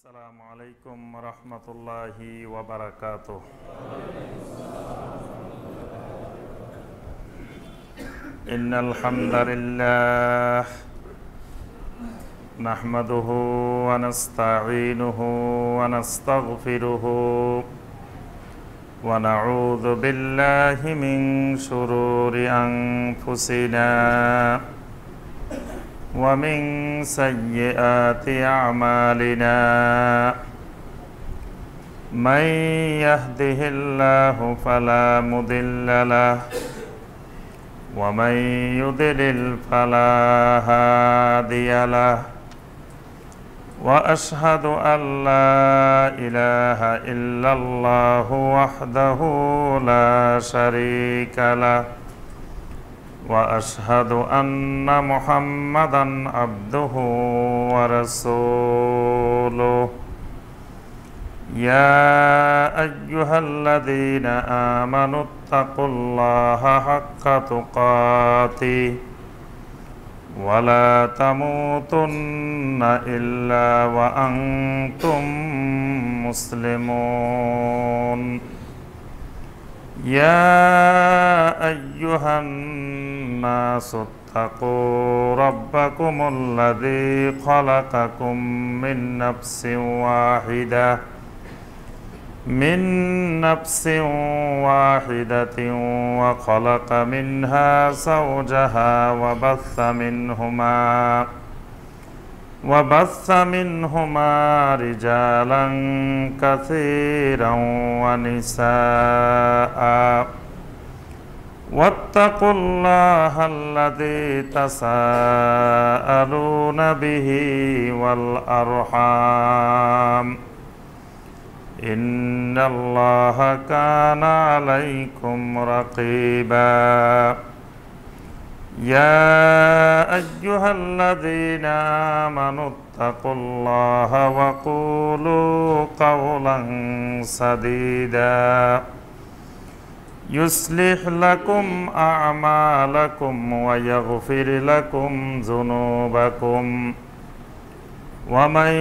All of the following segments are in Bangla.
আসসালামু আলাইকুম রহমতুল্লাহি ওয়া বারাকাতুহু। ইন্নাল হামদালিল্লাহ নাহমাদুহু ওয়া নাস্তাঈনুহু ওয়া নাস্তাগফিরুহু ওয়া নাউযু বিল্লাহি মিন শুরুরি আনফুসিনা ومن سيئات أعمالنا من يهده الله فلا مضل له ومن يضلل فلا هادي له وأشهد أن لا إله إلا الله وحده لا شريك له وأشهد أن محمدًا عبده ورسوله يا أيها الذين آمنوا اتقوا الله حق تقاته ولا تموتن إلا وأنتم مسلمون يا أيها الناس اتقوا ربكم الذي خلقكم من نفس واحدة وخلق منها زوجها وبث منهما رجالا كثيرا ونساء واتقوا الله الذي تساءلون به والأرحام إن الله كان عليكم رقيبا يا أيها الذين آمنوا اتقوا الله وقولوا قولا سديدا يصلح لكم أعمالكم ويغفر لكم ذنوبكم ومن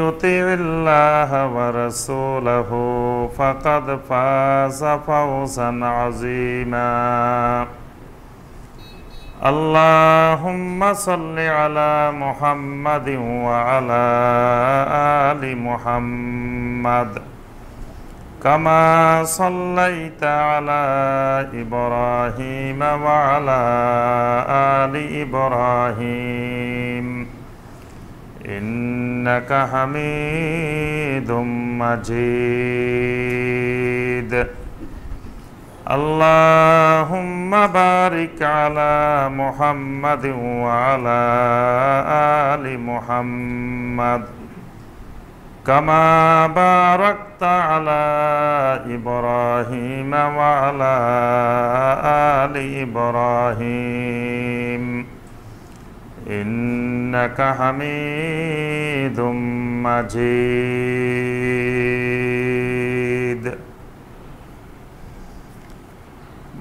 يطع الله ورسوله فقد فاز فوزا عظيما اللهم صل على محمد وعلى آل محمد كما صليت على إبراهيم وعلى آل إبراهيم إنك حميد مجيد اللهم بارك على محمد وعلى آل محمد كما باركت على إبراهيم وعلى آل إبراهيم إنك حميد مجيد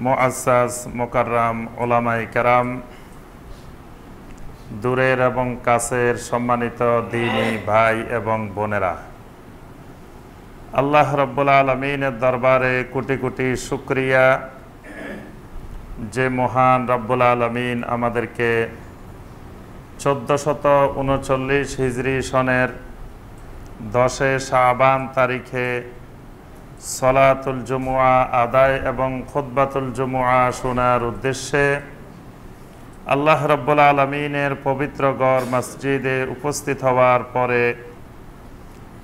মুআজ্জাজ মুকাররম উলামায়ে কেরাম, দূরের এবং কাছের সম্মানিত দ্বীনী ভাই এবং বোনেরা, আল্লাহ রাব্বুল আলামিনের দরবারে কোটি কোটি শুকরিয়া যে মহান রাব্বুল আলামিন আমাদেরকে 1439 হিজরি সনের 10 শাবান তারিখে সলাতুল জুমুআ আদায় এবং খুতবাতুল জুমুআ শোনার উদ্দেশ্যে আল্লাহ রাব্বুল আলামিনের পবিত্র ঘর মসজিদে উপস্থিত হওয়ার পরে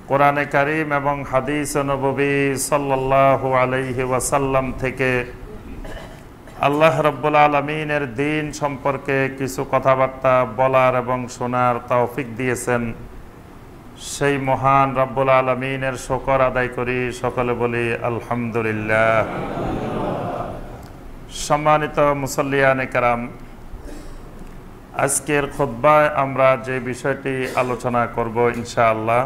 কোরআনে কারীম এবং হাদিস নববী সাল্লাল্লাহু আলাইহি ওয়াসাল্লাম থেকে আল্লাহ রাব্বুল আলামিনের দ্বীন সম্পর্কে কিছু কথাবার্তা বলার এবং শোনার তৌফিক দিয়েছেন, সেই মহান রাব্বুল আলামিনের শুকর আদায় করি, সকলে বলি আলহামদুলিল্লাহ। সম্মানিত মুসল্লিয়ানে কেরাম, আজকের খুতবায় আমরা যে বিষয়টি আলোচনা করব ইনশাআল্লাহ,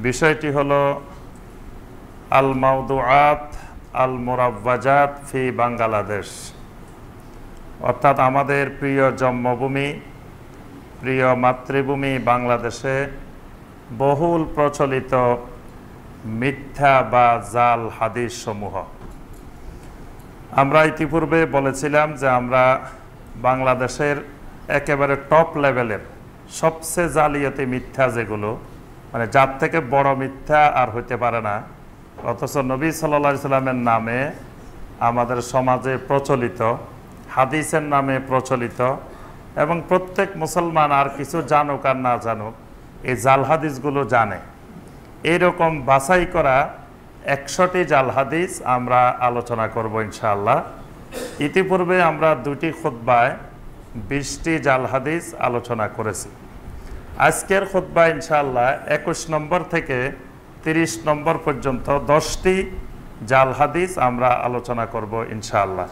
বিষয়টি হলো আল মাওদুআত আল মুরাওয়াজাত ফি বাংলাদেশ, অর্থাৎ আমাদের প্রিয় জন্মভূমি, প্রিয় মাতৃভূমি বাংলাদেশে বহুল প্রচলিত মিথ্যা বা জাল হাদিস সমূহ। আমরা ইতিপূর্বে বলেছিলাম যে আমরা বাংলাদেশের একেবারে টপ লেভেলের সবচেয়ে জালিয়াতি মিথ্যা যেগুলো, মানে যার থেকে বড় মিথ্যা আর হইতে পারে না, অথচ নবী সাল্লাল্লাহু আলাইহি সাল্লামের নামে আমাদের সমাজে প্রচলিত, হাদিসের নামে প্রচলিত, এবং প্রত্যেক মুসলমান আর কিছু জানুক আর না জানুক এই জাল হাদিসগুলো জানে। এইরকম বাছাই করা 100টি জাল হাদিস আমরা আলোচনা করব ইনশাআল্লাহ। ইতিপূর্বে আমরা 2টি খুতবায় 20টি জাল হাদিস আলোচনা করেছি। আজকের খুতবায় ইনশাআল্লাহ 21 নম্বর থেকে 30 নম্বর পর্যন্ত 10টি জাল হাদিস আমরা আলোচনা করব ইনশাআল্লাহ।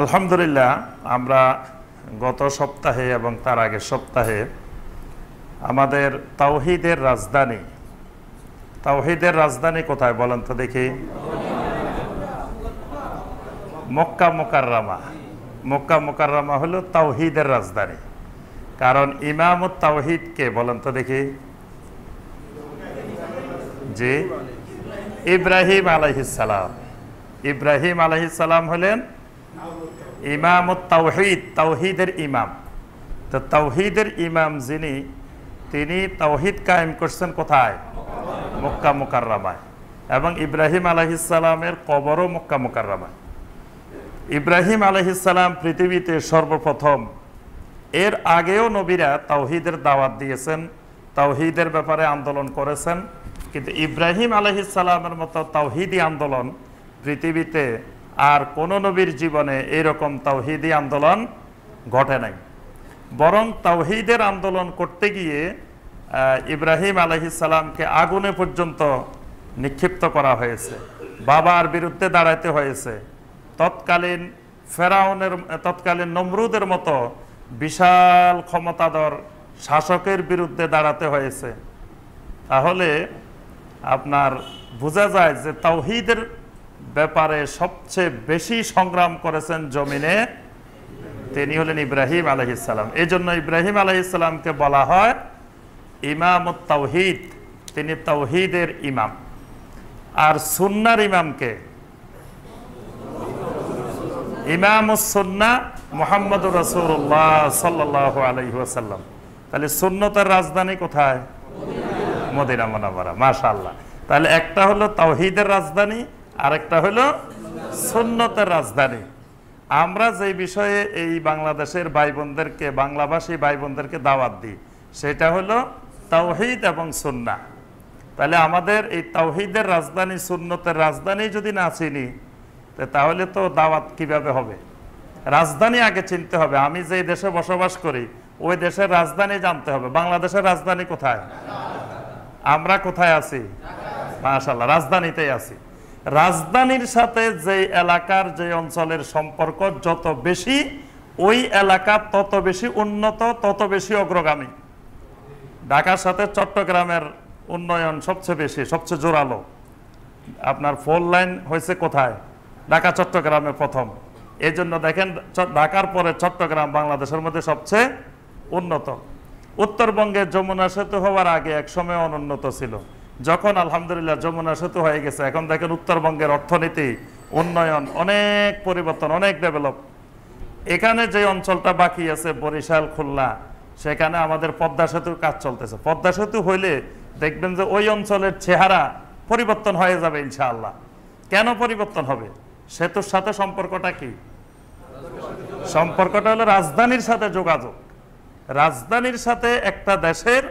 আলহামদুলিল্লাহ, আমরা গত সপ্তাহে এবং তার আগের সপ্তাহে আমাদের তাওহীদের রাজধানী কোথায় বলেন তো দেখি? মক্কা মুকাররমা। মক্কা মুকাররমা হলো তাওহীদের রাজধানী। কারণ ইমামুত তাওহীদ কে বলেন তো দেখি? জি, ইব্রাহিম আলাইহিস সালাম। ইব্রাহিম আলাইহিস সালাম হলেন ইমামুত তাওহীদ, তাওহীদের ইমাম। তো তাওহীদের ইমাম যিনি, তিনি তাওহীদ কায়েম করছেন কোথায়? মক্কা মুকাররমায়। এবং ইব্রাহিম আলাইহিস সালামের কবরও মক্কা মুকাররমায়। ইব্রাহিম আলাইহিস সালাম পৃথিবীতে সর্বপ্রথম, এর আগেও নবীরা তাওহীদের দাওয়াত দিয়েছেন, তাওহীদের ব্যাপারে আন্দোলন করেছেন, কিন্তু ইব্রাহিম আলাইহিস সালামের মতো তাওহীদি আন্দোলন পৃথিবীতে আর কোন নবীর জীবনে এরকম তাওহীদি আন্দোলন ঘটে নাই। বরং তাওহীদের আন্দোলন করতে গিয়ে ইব্রাহিম আলাইহিস সালামকে আগুনে পর্যন্ত নিক্ষিপ্ত করা হয়েছে, বাবার বিরুদ্ধে দাঁড়াতে হয়েছে, তৎকালীন নমরুদের মতো বিশাল ক্ষমতাধর শাসকের বিরুদ্ধে দাঁড়াতে হয়েছে। তাহলে আপনার বোঝা যায় যে তাওহীদের ব্যাপারে সবচেয়ে বেশি সংগ্রাম করেছেন জমিনে তিনি হলেন ইব্রাহিম আলাইহিস সালাম। এই জন্য ইব্রাহিম আলাইহিস সালামকে বলা হয় ইমামুত তাওহীদ, তিনি তাওহীদের ইমাম। আর সুন্নাহর ইমামকে ইমামুস সুন্নাহ মুহাম্মদুর রাসূলুল্লাহ সাল্লাল্লাহু আলাইহি ওয়াসাল্লাম। তাহলে সুন্নতের রাজধানী কোথায়? মদিনা মুনাওয়ারা। মাশাআল্লাহ। তাহলে একটা হলো তাওহীদের রাজধানী, আরেকটা হলো সুন্নতের রাজধানী। আমরা যে বিষয়ে এই বাংলাদেশের ভাই বোনদেরকে, বাংলাভাষী ভাই বোনদেরকে দাওয়াত দিই, সেটা হলো তাওহীদ এবং সুন্নাহ। তাহলে আমাদের এই তাওহীদের রাজধানী, সুন্নতের রাজধানী যদি না চিনি, তাহলে তো দাওয়াত কিভাবে হবে? রাজধানী আগে চিনতে হবে। আমি যে দেশে বসবাস করি ওই দেশের রাজধানী জানতে হবে। বাংলাদেশের রাজধানী কোথায়? আমরা কোথায় আছি? মাশাআল্লাহ, রাজধানীতেই আছি। রাজধানীর সাথে যে এলাকার, যে অঞ্চলের সম্পর্ক যত বেশি, ওই এলাকা তত বেশি উন্নত, তত বেশি অগ্রগামী। ঢাকার সাথে চট্টগ্রামের উন্নয়ন সবচেয়ে বেশি, সবচেয়ে জোরালো। আপনার 4 লাইন হয়েছে কোথায়? ঢাকা চট্টগ্রামে প্রথম। এই জন্য দেখেন ঢাকার পরে চট্টগ্রাম বাংলাদেশের মধ্যে সবচেয়ে উন্নত। উত্তরবঙ্গে যমুনা সেতু হওয়ার আগে এক সময় অনুন্নত ছিল। যখন আলহামদুলিল্লাহ যমুনা সেতু হয়ে গেছে, এখন দেখেন উত্তরবঙ্গের অর্থনীতি, উন্নয়ন, অনেক পরিবর্তন, অনেক ডেভেলপ। এখানে যে অঞ্চলটা বাকি আছে বরিশাল, খুলনা, সেখানে আমাদের পদ্মা সেতুর কাজ চলতেছে। পদ্মা সেতু হইলে দেখবেন যে ওই অঞ্চলের চেহারা পরিবর্তন হয়ে যাবে ইনশাআল্লাহ। কেন পরিবর্তন হবে? সেতুর সাথে সম্পর্কটা কি? সম্পর্কটা হলো রাজধানীর সাথে যোগাযোগ। রাজধানীর সাথে একটা দেশের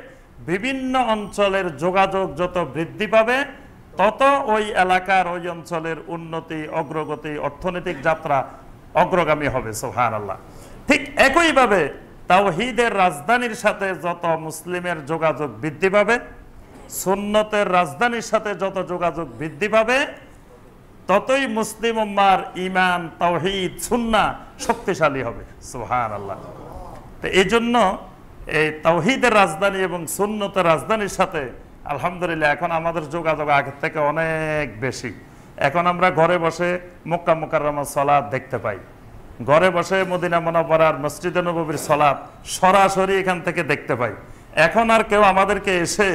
বিভিন্ন অঞ্চলের যোগাযোগ যত বৃদ্ধি পাবে, তত ওই এলাকার, ওই অঞ্চলের উন্নতি, অগ্রগতি, অর্থনৈতিক যাত্রা অগ্রগামী হবে। সুবহানাল্লাহ। ঠিক একইভাবে তাওহীদের রাজধানীর সাথে যত মুসলিমের যোগাযোগ বৃদ্ধি পাবে, সুন্নতের রাজধানীর সাথে যত যোগাযোগ বৃদ্ধি পাবে, ততই মুসলিম উম্মার ঈমান, তাওহীদ, সুন্নাহ শক্তিশালী হবে। সুবহানাল্লাহ। তো এই জন্য এই তাওহীদের রাজধানী এবং সুন্নতের রাজধানীর সাথে আলহামদুলিল্লাহ এখন আমাদের যোগাযোগ আগের থেকে অনেক বেশি। এখন আমরা ঘরে বসে মক্কা মুকাররমার সালাত দেখতে পাই, ঘরে বসে মদিনা মুনাওয়ারার মসজিদে নববীর সালাত সরাসরি এখান থেকে দেখতে পাই। এখন আর কেউ আমাদেরকে এসে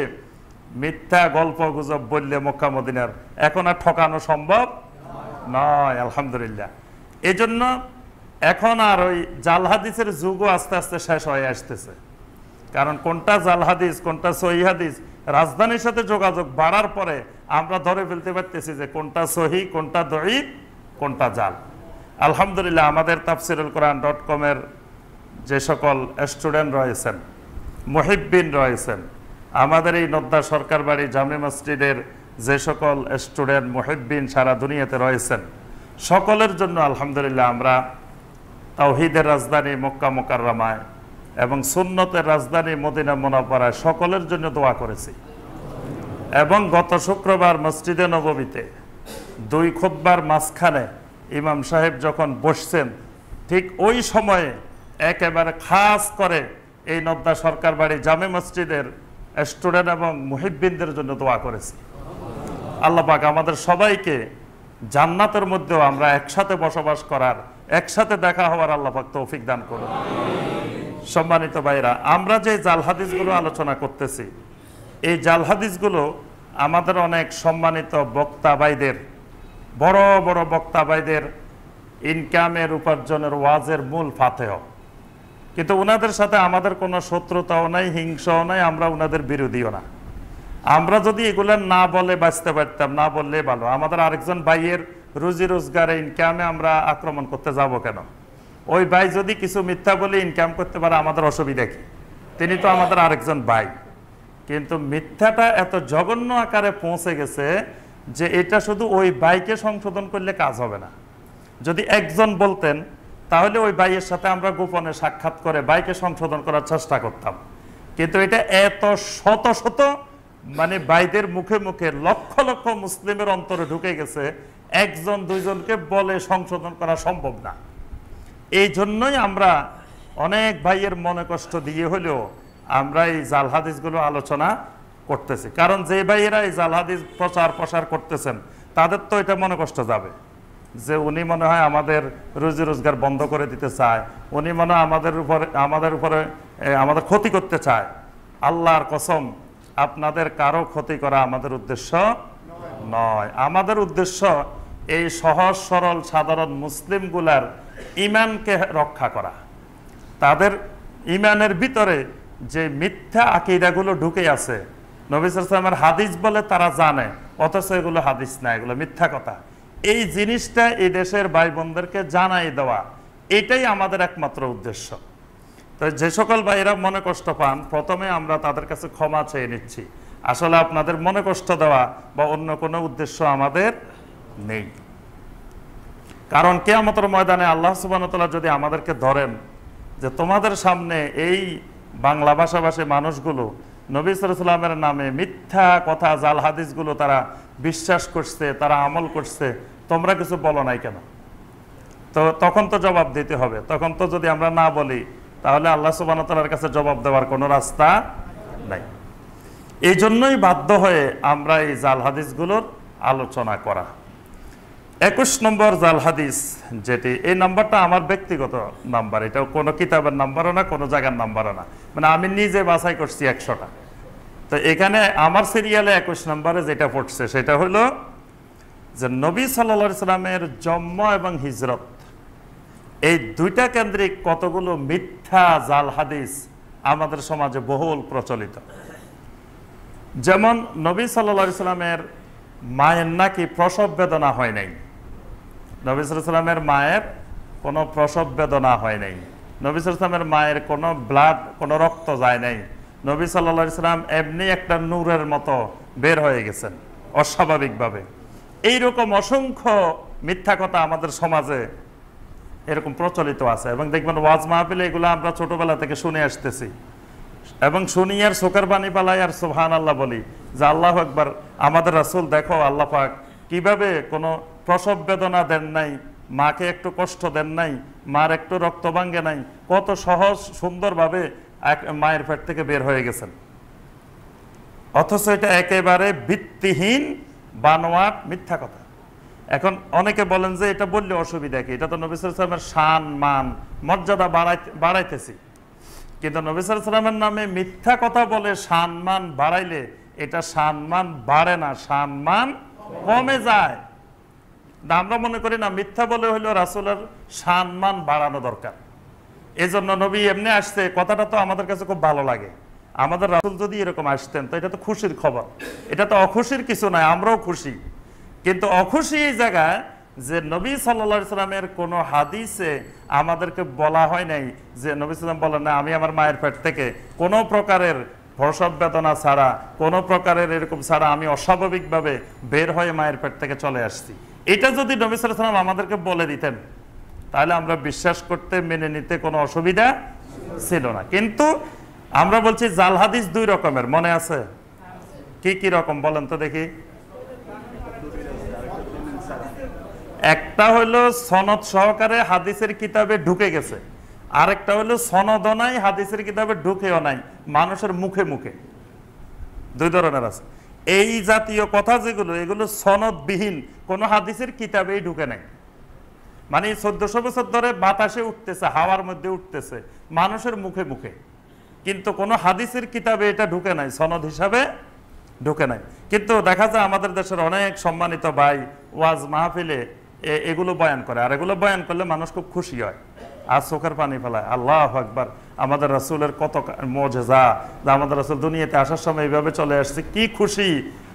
মিথ্যা গল্প গুজব বললে মক্কা মদিনার এখন আর ঠকানো সম্ভব নয়, আলহামদুলিল্লাহ। এই জন্য এখন আর ওই জাল হাদিসের যুগও আস্তে আস্তে শেষ হয়ে আসতেছে। কারণ কোনটা জাল হাদিস কোনটা সহি হাদিস রাজধানীর সাথে যোগাযোগ বাড়ার পরে আমরা ধরে ফেলতে পারতেছি যে কোনটা সহি কোনটা দঈফ কোনটা জাল। আলহামদুলিল্লাহ আমাদের tafsirulquran.com এর যে সকল স্টুডেন্ট রয়েছেন, মুহিব্বিন রয়েছেন, আমাদের এই নদ্দা সরকার বাড়ি জামে মসজিদের যে সকল স্টুডেন্ট মুহিব্বিন সারা দুনিয়াতে রয়েছেন, সকলের জন্য আলহামদুলিল্লাহ আমরা তাওহীদের রাজধানী মক্কা মুকাররমায় এবং সুন্নতের রাজধানী মদিনা মুনাওয়ারায় সকলের জন্য দোয়া করেছি। এবং গত শুক্রবার মসজিদে নববীতে 2 খুতবার মাঝখানে ইমাম সাহেব যখন বসছেন ঠিক ওই সময়ে একেবারে খাস করে এই নদ্দা সরকার বাড়ি জামে মসজিদের স্টুডেন্ট এবং মুহিব্বিনদের জন্য দোয়া করেছি। আল্লাহ পাক আমাদের সবাইকে জান্নাতের মধ্যেও আমরা একসাথে বসবাস করার, একসাথে দেখা হওয়ার আল্লাহ পাক তৌফিক দান করুন। সম্মানিত ভাইরা, আমরা যে জাল হাদিসগুলো আলোচনা করতেছি এই জাল হাদিসগুলো আমাদের অনেক সম্মানিত বক্তা ভাইদের, বড় বড় বক্তা ভাইদের ইনকামের উপার্জনের ওয়াজের মূল ফাতেহ। কিন্তু ওনাদের সাথে আমাদের কোনো শত্রুতাও নাই, হিংসাও নাই, আমরা ওনাদের বিরোধীও না। আমরা যদি এগুলো না বলে বাঁচতে পারতাম, না বললে ভালো। আমাদের আরেকজন ভাইয়ের রুজি রোজগারে ইনকামে আমরা আক্রমণ করতে যাব কেন? ওই ভাই যদি কিছু মিথ্যা বলে ইনকাম করতে পারে আমাদের অসুবিধা কি? তিনি তো আমাদের আরেকজন ভাই। কিন্তু মিথ্যাটা এত জঘন্য আকারে পৌঁছে গেছে যে এটা শুধু ওই ভাইকে সংশোধন করলে কাজ হবে না। যদি একজন বলতেন তাহলে ওই ভাইয়ের সাথে আমরা গোপনে সাক্ষাৎ করে ভাইকে সংশোধন করার চেষ্টা করতাম। কিন্তু এটা এত শত শত মানে ভাইদের মুখে মুখে লক্ষ লক্ষ মুসলিমের অন্তরে ঢুকে গেছে, একজন দুইজনকে বলে সংশোধন করা সম্ভব না। এই জন্যই আমরা অনেক ভাইয়ের মনে কষ্ট দিয়ে হলেও আমরা এই জাল হাদিসগুলো আলোচনা করতেছি। কারণ যে ভাইয়েরা এই জাল হাদিস প্রচার প্রসার করতেছেন তাদের তো এটা মনে কষ্ট যাবে যে উনি মনে হয় আমাদের রুজি রোজগার বন্ধ করে দিতে চায়, উনি মনে হয় আমাদের উপরে আমাদের ক্ষতি করতে চায়। আল্লাহর কসম, আপনাদের কারো ক্ষতি করা আমাদের উদ্দেশ্য নয়। আমাদের উদ্দেশ্য এই সহজ সরল সাধারণ মুসলিমগুলার ঈমানকে রক্ষা করা। তাদের ঈমানের ভিতরে যে মিথ্যা আকীদাগুলো ঢুকে আছে, নবী সাল্লাল্লাহু আলাইহি ওয়াসাল্লামের হাদিস বলে তারা জানে, অথচ এগুলো হাদিস না, এগুলো মিথ্যা কথা। এই জিনিসটা এই দেশের ভাই বোনদেরকে জানাই দেওয়া, এটাই আমাদের একমাত্র উদ্দেশ্য। তো যে সকল ভাইয়েরা মনে কষ্ট পান, প্রথমে আমরা তাদের কাছে ক্ষমা চেয়ে নিচ্ছি। আসলে আপনাদের মনে কষ্ট দেওয়া বা অন্য কোনো উদ্দেশ্য আমাদের নেই। কারণ কিয়ামতের ময়দানে আল্লাহ সুবহানাহু ওয়া তাআলা যদি আমাদেরকে ধরেন যে তোমাদের সামনে এই বাংলা ভাষাভাষী মানুষগুলো নবী সাল্লাল্লাহু আলাইহি ওয়াসাল্লামের নামে মিথ্যা কথা জাল হাদিসগুলো তারা বিশ্বাস করছে, তারা আমল করছে, তোমরা কিছু বলো নাই কেন? তো তখন তো জবাব দিতে হবে। তখন তো যদি আমরা না বলি তাহলে আল্লাহ সুবহানাহু ওয়া তাআলার কাছে জবাব দেওয়ার কোনো রাস্তা নাই। এই জন্যই বাধ্য হয়ে আমরা এই জাল হাদিসগুলোর আলোচনা করা। 21 নম্বর জাল হাদিস, যেটি এই নাম্বারটা আমার ব্যক্তিগত নাম্বার, এটা কোনো কিতাবের নাম্বারও না, কোনো জায়গার নাম্বারও না, মানে আমি নিজে বাছাই করছি 100টা। তো এখানে আমার সিরিয়ালে 21 নম্বরে যেটা পড়ছে সেটা হলো যে নবী সাল্লাল্লাহু আলাইহি সাল্লামের জন্ম এবং হিজরত, এই দুইটা কেন্দ্রিক কতগুলো মিথ্যা জাল হাদিস আমাদের সমাজে বহুল প্রচলিত। যেমন নবী সাল্লাল্লাহু আলাইহি সাল্লামের মায়ের নাকি প্রসব বেদনা হয় নাই। নবী সাল্লাল্লাহু আলাইহি সাল্লামের মায়ের কোনো প্রসব বেদনা হয় নাই। নবী সাল্লাল্লাহু আলাইহি সাল্লামের মায়ের কোনো ব্লাড, কোনো রক্ত যায় নাই। নবী সাল্লাল্লাহু আলাইহি সাল্লাম এমনি একটা নূরের মতো বের হয়ে গেছেন অস্বাভাবিকভাবে। এইরকম অসংখ্য মিথ্যা কথা আমাদের সমাজে এরকম প্রচলিত আছে এবং দেখবেন ওয়াজ মাহফিলে এগুলো আমরা ছোটবেলা থেকে শুনে আসতেছি এবং শুনি আর চোখের পানি পালাই আর সুবহানাল্লাহ বলি যে আল্লাহু আকবার, আমাদের রাসূল দেখো আল্লাহ পাক কিভাবে কোনো প্রসব বেদনা দেন নাই, মাকে একটু কষ্ট দেন নাই, মার একটু রক্ত ভাঙ্গে নাই, কত সহজ সুন্দরভাবে মায়ের পেট থেকে বের হয়ে গেছেন। অথচ এটা একেবারে ভিত্তিহীন বানোয়াট মিথ্যা কথা। এখন অনেকে বলেন যে এটা বললে অসুবিধা কি, এটা তো নবী সাল্লাল্লাহু আলাইহি ওয়াসাল্লামের শান মান মর্যাদা বাড়াইতেছি। কিন্তু নবী সাল্লাল্লাহু আলাইহি ওয়াসাল্লামের নামে মিথ্যা কথা বলে সম্মান বাড়াইলে এটা সম্মান বাড়ে না, সম্মান কমে যায়। আমরা মনে করি না মিথ্যা বলে হইলো রাসূলের সম্মান বাড়ানো দরকার। এই জন্য নবী এমনি আসছে, কথাটা তো আমাদের কাছে খুব ভালো লাগে। আমাদের রাসূল যদি এরকম আসতেন তো এটা তো খুশির খবর, এটা তো অখুশির কিছু নয়, আমরাও খুশি। কিন্তু অখুশি এই জায়গায় যে নবী সাল্লাল্লাহু আলাইহি সাল্লামের কোনো হাদিসে আমাদেরকে বলা হয় নাই যে নবী সাল্লাম বলেন না আমি আমার মায়ের পেট থেকে কোনো প্রকারের প্রসব বেদনা ছাড়া, কোনো প্রকারের এরকম ছাড়া আমি অস্বাভাবিকভাবে বের হয়ে মায়ের পেট থেকে চলে আসছি। এটা যদি নবী সাল্লাল্লাহু আলাইহি সাল্লাম আমাদেরকে বলে দিতেন তাহলে আমরা বিশ্বাস করতে, মেনে নিতে কোনো অসুবিধা ছিল না। কিন্তু আমরা বলছি জাল হাদিস দুই রকমের, মনে আছে? কি কি রকম বলেন তো দেখি। একটা হলো সনদ সহকারে হাদিসের কিতাবে ঢুকে গেছে, আরেকটা হলো সনদ নাই, হাদিসের কিতাবে ঢুকেও নাই, মানুষের মুখে মুখে। দুই ধরনের আছে। এই জাতীয় কথা যেগুলো, এগুলো সনদবিহীন, কোনো হাদিসের কিতাবেই ঢুকে নাই। মানে 1400 বছর ধরে বাতাসে উঠতেছে, হাওয়ার মধ্যে উঠতেছে, মানুষের মুখে মুখে, কিন্তু কোনো হাদিসের কিতাবে এটা ঢুকে নাই, সনদ হিসাবে ঢুকে নাই। কিন্তু দেখা যায় আমাদের দেশের অনেক সম্মানিত ভাই ওয়াজ মাহফিলে এগুলো বয়ান করে, আর এগুলো বয়ান করলে মানুষ খুব খুশি হয় আর চোখের পানি ফেলায়। আল্লাহু আকবার, আমাদের রাসূলের কত মুজিজা, আমাদের রাসূল দুনিয়াতে আসার সময় এইভাবে চলে আসছে, কি খুশি,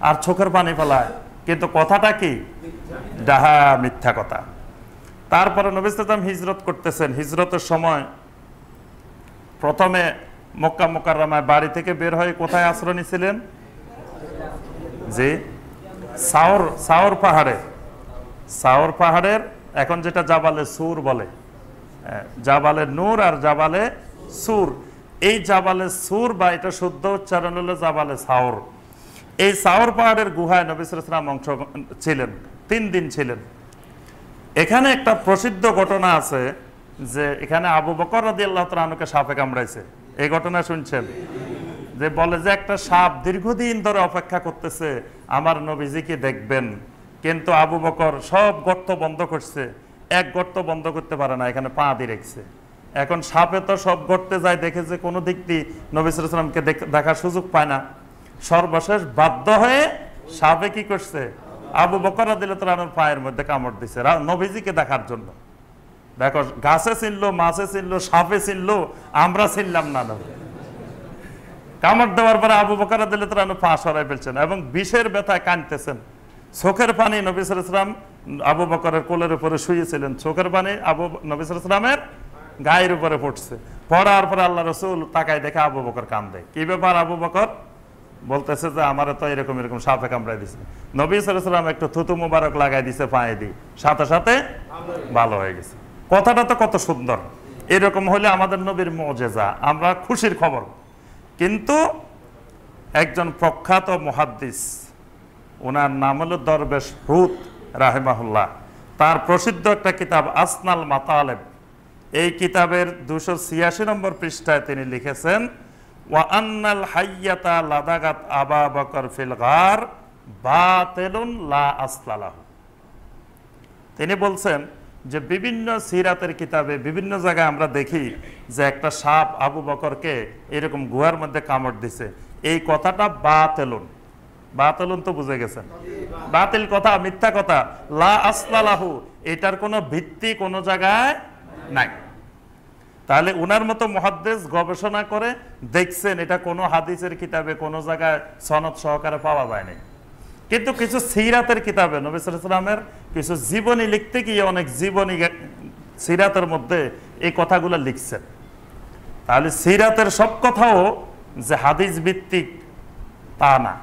আর চোখের পানি ফেলায়। কিন্তু কথাটা কি? ডাহা মিথ্যা কথা। তারপরে নবী সাল্লাল্লাহু আলাইহি ওয়াসাল্লাম হিজরত করতেছেন। হিজরতের সময় প্রথমে মক্কা মুকাররমায় বাড়ি থেকে বের হয়ে কোথায় আশ্রয় নিয়েছিলেন? জি, সাওর পাহাড়ে। সাওর পাহাড়ের এখন যেটা জাবালে সুর বলে, জাবালে নূর আর জাবালে সুর। এই জাবালে সুর বা এটা শুদ্ধ উচ্চারণ হলো জাবালে সাওর। এই সাওর পাহাড়ের গুহায় নবী সাল্লাল্লাহু আলাইহি ওয়াসাল্লাম অংশ ছিলেন, 3 দিন ছিলেন। এখানে একটা প্রসিদ্ধ ঘটনা আছে যে এখানে আবু বকর রাদিয়াল্লাহু তাআলা আনহুকে সাপে কামড়াইছে। এই ঘটনা শুনছেন? যে বলে যে একটা সাপ দীর্ঘদিন ধরে অপেক্ষা করতেছে আমার নবীজিকে দেখবেন, কিন্তু আবু বকর সব গর্ত বন্ধ করছে, এক গর্ত বন্ধ করতে পারে না, এখানে পা দিয়ে রেখেছে। এখন সাপে তো সব গর্তে যায়, দেখে যে কোনো দিক দিয়ে নবী সাল্লাল্লাহু আলাইহি ওয়াসাল্লামকে দেখার সুযোগ পায় না। সর্বশেষ বাধ্য হয়ে সাপে কি করছে? আবু বকর রাদিয়াল্লাহু তাআলা আনহুর পায়ের মধ্যে কামড় দিছে নবীজিকে দেখার জন্য। দেখো, গাছে চিনলো, মাছে চিনলো, সাপে চিনলো, আমরা চিনলাম না। কামড় দেওয়ার পরে আবু বকর রাদিয়াল্লাহু তাআলা আনহু পা সরাই ফেলছেন এবং বিষের ব্যথায় কাঁদতেছেন। চোখের পানি নবী সাল্লাল্লাহু আলাইহি ওয়াসাল্লাম আবু বকরের কোলের উপরে শুয়েছিলেন, চোখের পানি নবী সাল্লাল্লাহু আলাইহি ওয়াসাল্লামের গায়ের উপরে পড়ছে। পড়ার পরে আল্লাহ রাসূল তাকায় দেখে আবু বকর কান্দে। কি ব্যাপার? আবু বকর বলতেছে যে আমার তো এরকম এরকম সাপে কামড়াই দিছে। নবী সাল্লাল্লাহু আলাইহি ওয়াসাল্লাম একটু থুতু মুবারক লাগাই দিছে পায়ে দিয়ে, সাথে সাথে ভালো হয়ে গেছে। কথাটা তো কত সুন্দর। এরকম হলে আমাদের নবীর মুজিজা, আমরা খুশির খবর। কিন্তু একজন প্রখ্যাত মুহাদ্দিস, ওনার নাম হলো দরবেশ হুত রাহিমাহুল্লাহ, তার প্রসিদ্ধ একটা কিতাব আসনাল মাতালেব, এই কিতাবের 286 নম্বর পৃষ্ঠায় তিনি লিখেছেন ওয়া আন্নাল হাইয়াতা লাদাগাত আবা বকর ফিল গার বাতিলুন লা আসলালাহু। তিনি বলছেন যে বিভিন্ন সিরাতের কিতাবে বিভিন্ন জায়গায় আমরা দেখি যে একটা সাপ আবু বকরকে এরকম গুহার মধ্যে কামড় দিছে। এই কথাটা বাতিলুন, বাতিলুন তো বুঝে গেছেন, বাতিল কথা, মিথ্যা কথা, লা আসলালাহু, এটার কোনো ভিত্তি কোনো জায়গায় নাই। তাহলে উনার মতো মুহাদ্দিস গবেষণা করে দেখছেন এটা কোনো হাদিসের কিতাবে কোনো জায়গায় সনদ সহকারে পাওয়া যায় না। কিন্তু কিছু সিরাতের কিতাবে নবী সাল্লাল্লাহু আলাইহি ওয়াসাল্লামের কিছু জীবনী লিখতে গিয়ে অনেক জীবনী সিরাতের মধ্যে এই কথাগুলো লিখছেন। তাহলে সিরাতের সব কথাও যে হাদিস ভিত্তিক তা না।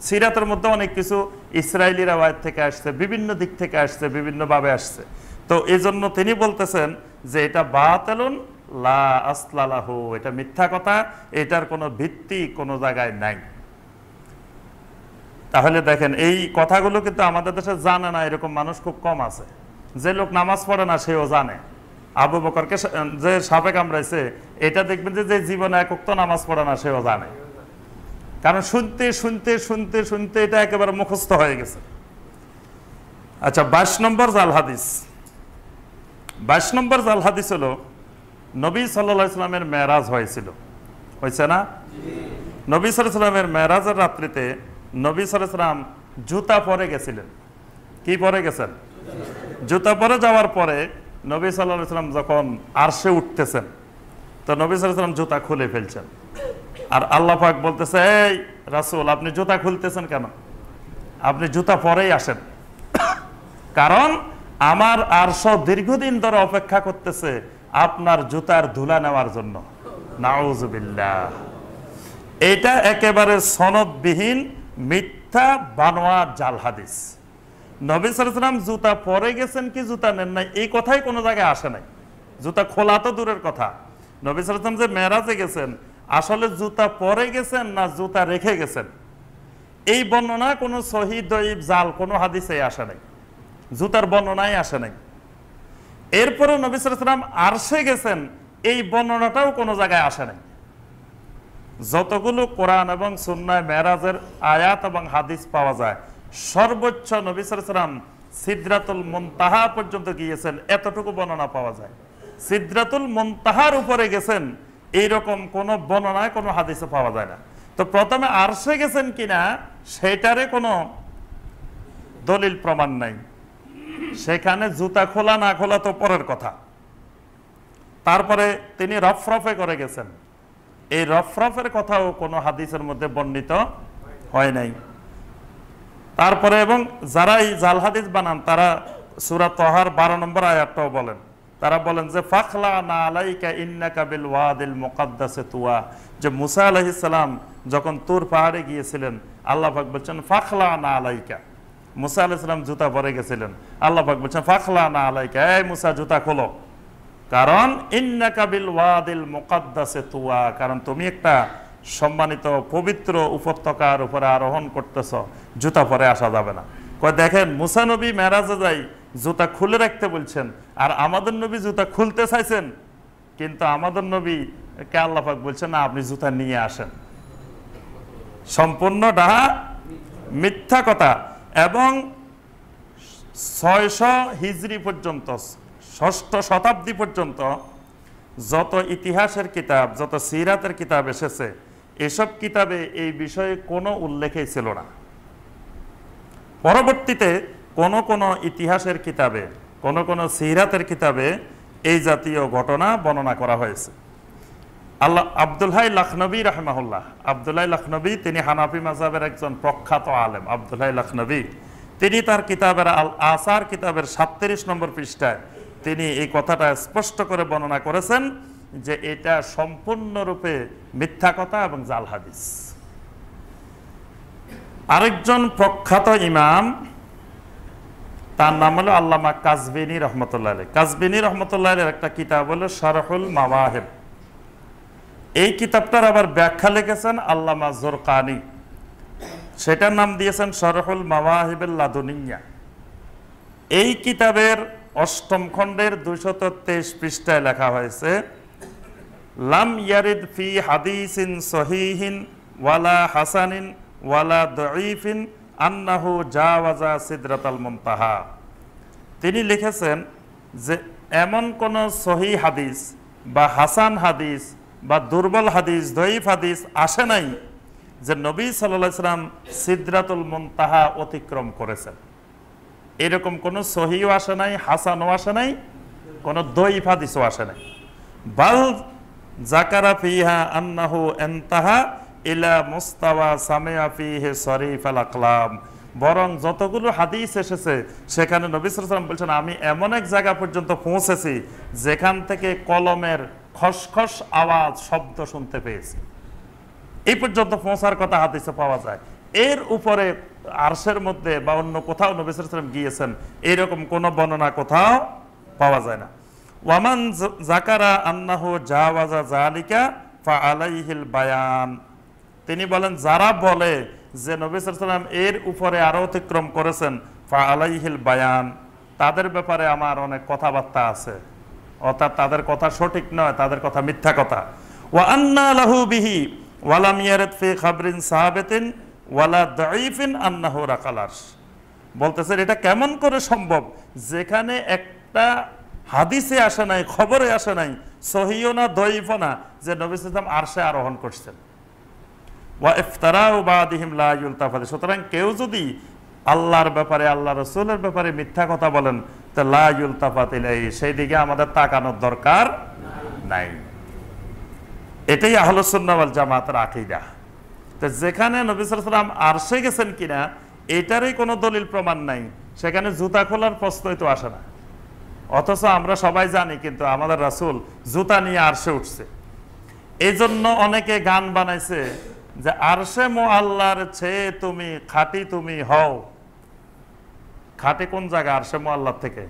সিরাতের মধ্যে অনেক কিছু ইসরায়েলি রাওয়ায়াত থেকে আসছে, বিভিন্ন দিক থেকে আসছে, বিভিন্নভাবে আসছে। তো এই জন্য তিনি বলতেছেন যে এটা বাতিলুন লা আসলালাহু, এটা মিথ্যা কথা, এটার কোনো ভিত্তি কোনো জায়গায় নাই। তাহলে দেখেন এই কথাগুলো কিন্তু আমাদের দেশে জানে না এরকম মানুষ খুব কম আছে। যে লোক নামাজ পড়ে না সেও জানে আবু বকরকে যে সাপে কামড়াইছে, এটা দেখবেন যে জীবনে এক ওয়াক্ত নামাজ পড়ে না সেও জানে, কারণ শুনতে শুনতে শুনতে শুনতে এটা একেবারে মুখস্থ হয়ে গেছে। আচ্ছা, 22 নম্বর জাল হাদিস। 22 নম্বর জাল হাদিস হলো নবী সাল্লাল্লাহু আলাইহি ওয়াসাল্লামের মেরাজ হয়েছিল। হয়েছে না? নবী সাল্লাল্লাহু আলাইহি ওয়াসাল্লামের মেরাজের রাত্রিতে নবী সাল্লাল্লাহু আলাইহি ওয়াসাল্লাম জুতা পরে গেছিলেন। কি পরে গেছেন? জুতা পরে যাওয়ার পরে নবী সাল্লাল্লাহু আলাইহি ওয়াসাল্লাম যখন আরশে উঠতেছেন, তো নবী সাল্লাল্লাহু আলাইহি ওয়াসাল্লাম জুতা খুলে ফেলছেন। আর আল্লাহ পাক বলতেছে, এই রাসূল, আপনি জুতা খুলতেছেন কেন? আপনি জুতা পরেই আসেন, কারণ আমার আরশ দীর্ঘদিন ধরে অপেক্ষা করতেছে আপনার জুতার ধুলা নেওয়ার জন্য। নাউজুবিল্লাহ। এটা একেবারে সনদবিহীন মিথ্যা বানোয়া জাল হাদিস। নবী সাল্লাল্লাহু আলাইহি ওয়াসাল্লাম জুতা পরে গেছেন কি জুতা নেন নাই, এই কথাই কোনো জায়গায় আসে নাই। জুতা খোলা তো দূরের কথা, নবী সাল্লাল্লাহু আলাইহি ওয়াসাল্লাম যে মেরাজে গেছেন, আসলে জুতা পরে গেছেন না জুতা রেখে গেছেন, এই বর্ণনা কোনো সহিহ দঈফ জাল কোনো হাদিসে আসে নাই, জুতার বর্ণনাই আসে নাই। এরপরে নবী সাল্লাল্লাহু আলাইহি ওয়াসাল্লাম আরশে গেছেন, এই বর্ণনাটাও কোনো জায়গায় আসে নাই। যতগুলো কোরআন এবং সুন্নাহ মেরাজের আয়াত এবং হাদিস পাওয়া যায়, সর্বোচ্চ নবী সাল্লাল্লাহু আলাইহি ওয়াসাল্লাম সিদরাতুল মুনতাহা পর্যন্ত গিয়েছেন, এতটুকু বর্ণনা পাওয়া যায়। সিদরাতুল মুনতাহার উপরে গেছেন, এইরকম কোন বর্ণনায় কোনো হাদিসে পাওয়া যায় না। তো প্রথমে আরশে গেছেন কিনা সেটারে কোনো দলিল প্রমাণ নাই। সেখানে জুতা খোলা না খোলা তো পরের কথা। তারপরে তিনি রফরফে করে গেছেন, এই রফরফের কথাও কোনো হাদিসের মধ্যে বর্ণিত হয় নাই। তারপরে এবং যারা এই জাল হাদিস বানান, তারা সূরা তাহার 12 নম্বর আয়াতটাও বলেন। তারা বলেন যে ফাখলানা আলাইকা ইন্নাকা বিল ওয়াদিল মুকাদ্দাসে তুয়া, যে মুসা আলাইহিস সালাম যখন তুর পাহাড়ে গিয়েছিলেন, আল্লাহ পাক বলছেন ফাখলানা আলাইকা। মুসা আলাইহিস সালাম জুতা পরে গেছিলেন, আল্লাহ পাক বলছেন ফাখলানা আলাইকা, এই মুসা জুতা খোলো, কারণ ইন্নাকা বিল ওয়াদিল মুকাদ্দাসে তুয়া, কারণ তুমি একটা সম্মানিত পবিত্র উপত্যকার উপরে আরোহণ করতেছ, জুতা পরে আসা যাবে না। কয় দেখেন, মুসা নবী মেরাজে যাই জুতা খুলে রাখতে বলছেন, আর আমাদের নবী জুতা খুলতে চাইছেন, কিন্তু আমাদের নবী কে আল্লাহ পাক বলছেন না, আপনি জুতা নিয়ে আসেন। সম্পূর্ণ ডাহা মিথ্যা কথা। এবং 600 হিজরি পর্যন্ত, 6ষ্ঠ শতাব্দী পর্যন্ত যত ইতিহাসের কিতাব, যত সিরাতের কিতাব এসেছে, এসব কিতাবে এই বিষয়ে কোনো উল্লেখই ছিল না। পরবর্তীতে কোন ইতিহাসের কিতাবে, কোন সিরাতের কিতাবে এই জাতীয় ঘটনা বর্ণনা করা হয়েছে। আব্দুল হাই লখনবী রাহমাহুল্লাহ, আব্দুল হাই লখনবী তিনি হানাফি মাযহাবের একজন প্রখ্যাত আলেম। আব্দুল হাই লখনবী তিনি তার কিতাবের আল আসার কিতাবের 37 নম্বর পৃষ্ঠায় তিনি এই কথাটা স্পষ্ট করে বর্ণনা করেছেন যে এটা সম্পূর্ণরূপে মিথ্যা কথা এবং জাল হাদিস। আরেকজন প্রখ্যাত ইমাম, তার নাম হলো আল্লামা কাজবিনী রহমতুল্লাহ আলাইহ। কাজবিনী রহমতুল্লাহ আলাইহির একটা কিতাব হলো শারহুল মাওয়াহিব। এই কিতাবটার আবার ব্যাখ্যা লিখেছেন আল্লামা জুরকানি, সেটার নাম দিয়েছেন শারহুল মাওয়াহিবুল লাদুনিয়া। এই কিতাবের 8ম খণ্ডের 223 পৃষ্ঠায় লেখা হয়েছে, লাম ইয়ারিদ ফি হাদিসিন সহিহিন ওয়ালা হাসানিন ওয়ালা দাঈফিন আন্নাহু জাওয়াজা সিদরাতাল মুনতাহা। তিনি লিখেছেন যে এমন কোন সহিহ হাদিস বা হাসান হাদিস বা দুর্বল হাদিস, দঈফ হাদিস আসে নাই যে নবী সাল্লাল্লাহু আলাইহি ওয়াসাল্লাম সিদরাতুল মুনতাহা অতিক্রম করেছেন। এরকম কোন সহিও আসে নাই, হাসানও আসে নাই, কোন দঈফ হাদিসও আসে নাই। বাল যাকারা ফিহা আন্নাহু ইনতাহা ইলা মুস্তাওয়া সামিআ ফিহি শরীফাল আকলাম, বরং যতগুলো হাদিস এসেছে সেখানে নবী সাল্লাল্লাহু আলাইহি ওয়াসাল্লাম বলছেন আমি এমন এক জায়গা পর্যন্ত পৌঁছেছি যেখান থেকে কলমের খসখস আওয়াজ, শব্দ শুনতে পেয়েছি। এই পর্যন্ত পৌঁছার কথা হাদিসে পাওয়া যায়। এর উপরে আরশের মধ্যে বা অন্য কোথাও নবী সাল্লাল্লাহু আলাইহি ওয়াসাল্লাম গিয়েছেন এরকম কোন বর্ণনা কোথাও পাওয়া যায় না। ওয়ামান যাকারা আন্নাহু জাওয়াজা যালিকা ফাআলাইহিল বায়ান, তিনি বলেন যারা বলে যে নবী সাল্লাল্লাহু আলাইহি ওয়াসাল্লাম এর উপরে আরো অতিক্রম করেছেন, ফাআলাইহিল বায়ান, তাদের ব্যাপারে আমার অনেক কথাবার্তা আছে, অর্থাৎ তাদের কথা সঠিক নয়, তাদের কথা মিথ্যা কথা। ওয়া আন্না লাহু বিহি ওয়া লাম ইয়ারিদ ফি খাবরিন সাহাবাতিন ওয়ালা দাঈফিন আন্নাহু রাকাল আরশ। বলতেছেন এটা কেমন করে সম্ভব যেখানে একটা হাদিসে আসে নাই, খবরে আসে নাই, সহিহ না দঈফ না, যে নবী সাল্লাল্লাহু আলাইহি ওয়াসাল্লাম আরশে আরোহণ করছেন। ওয়া ইফতারাউ বাদিহিম লা ইউলতাফাত, সুতরাং কেউ যদি আল্লাহর ব্যাপারে, আল্লাহ রাসূলের ব্যাপারে মিথ্যা কথা বলেন, তো লা ইউলতাফাত ইলাইহি, সেই দিকে আমাদের তাকানোর দরকার নাই। এটাই আহলুস সুন্নাহ ওয়াল জামাতের আকীদা। তো যেখানে নবী সাল্লাল্লাহু আলাইহি ওয়াসাল্লাম আরশে গেছেন কিনা এটারই কোনো দলিল প্রমাণ নাই, সেখানে জুতা খোলার প্রশ্নই তো আসে না। অথচ আমরা সবাই জানি কিন্তু আমাদের রাসূল জুতা নিয়ে আরশে উঠছে। এই জন্য অনেকে গান বানাইছে যে আরশে মুআল্লার চেয়ে তুমি খাঁটি তুমি হও। খাঁটি কোন জায়গা? আরশে মুআল্লার থেকে।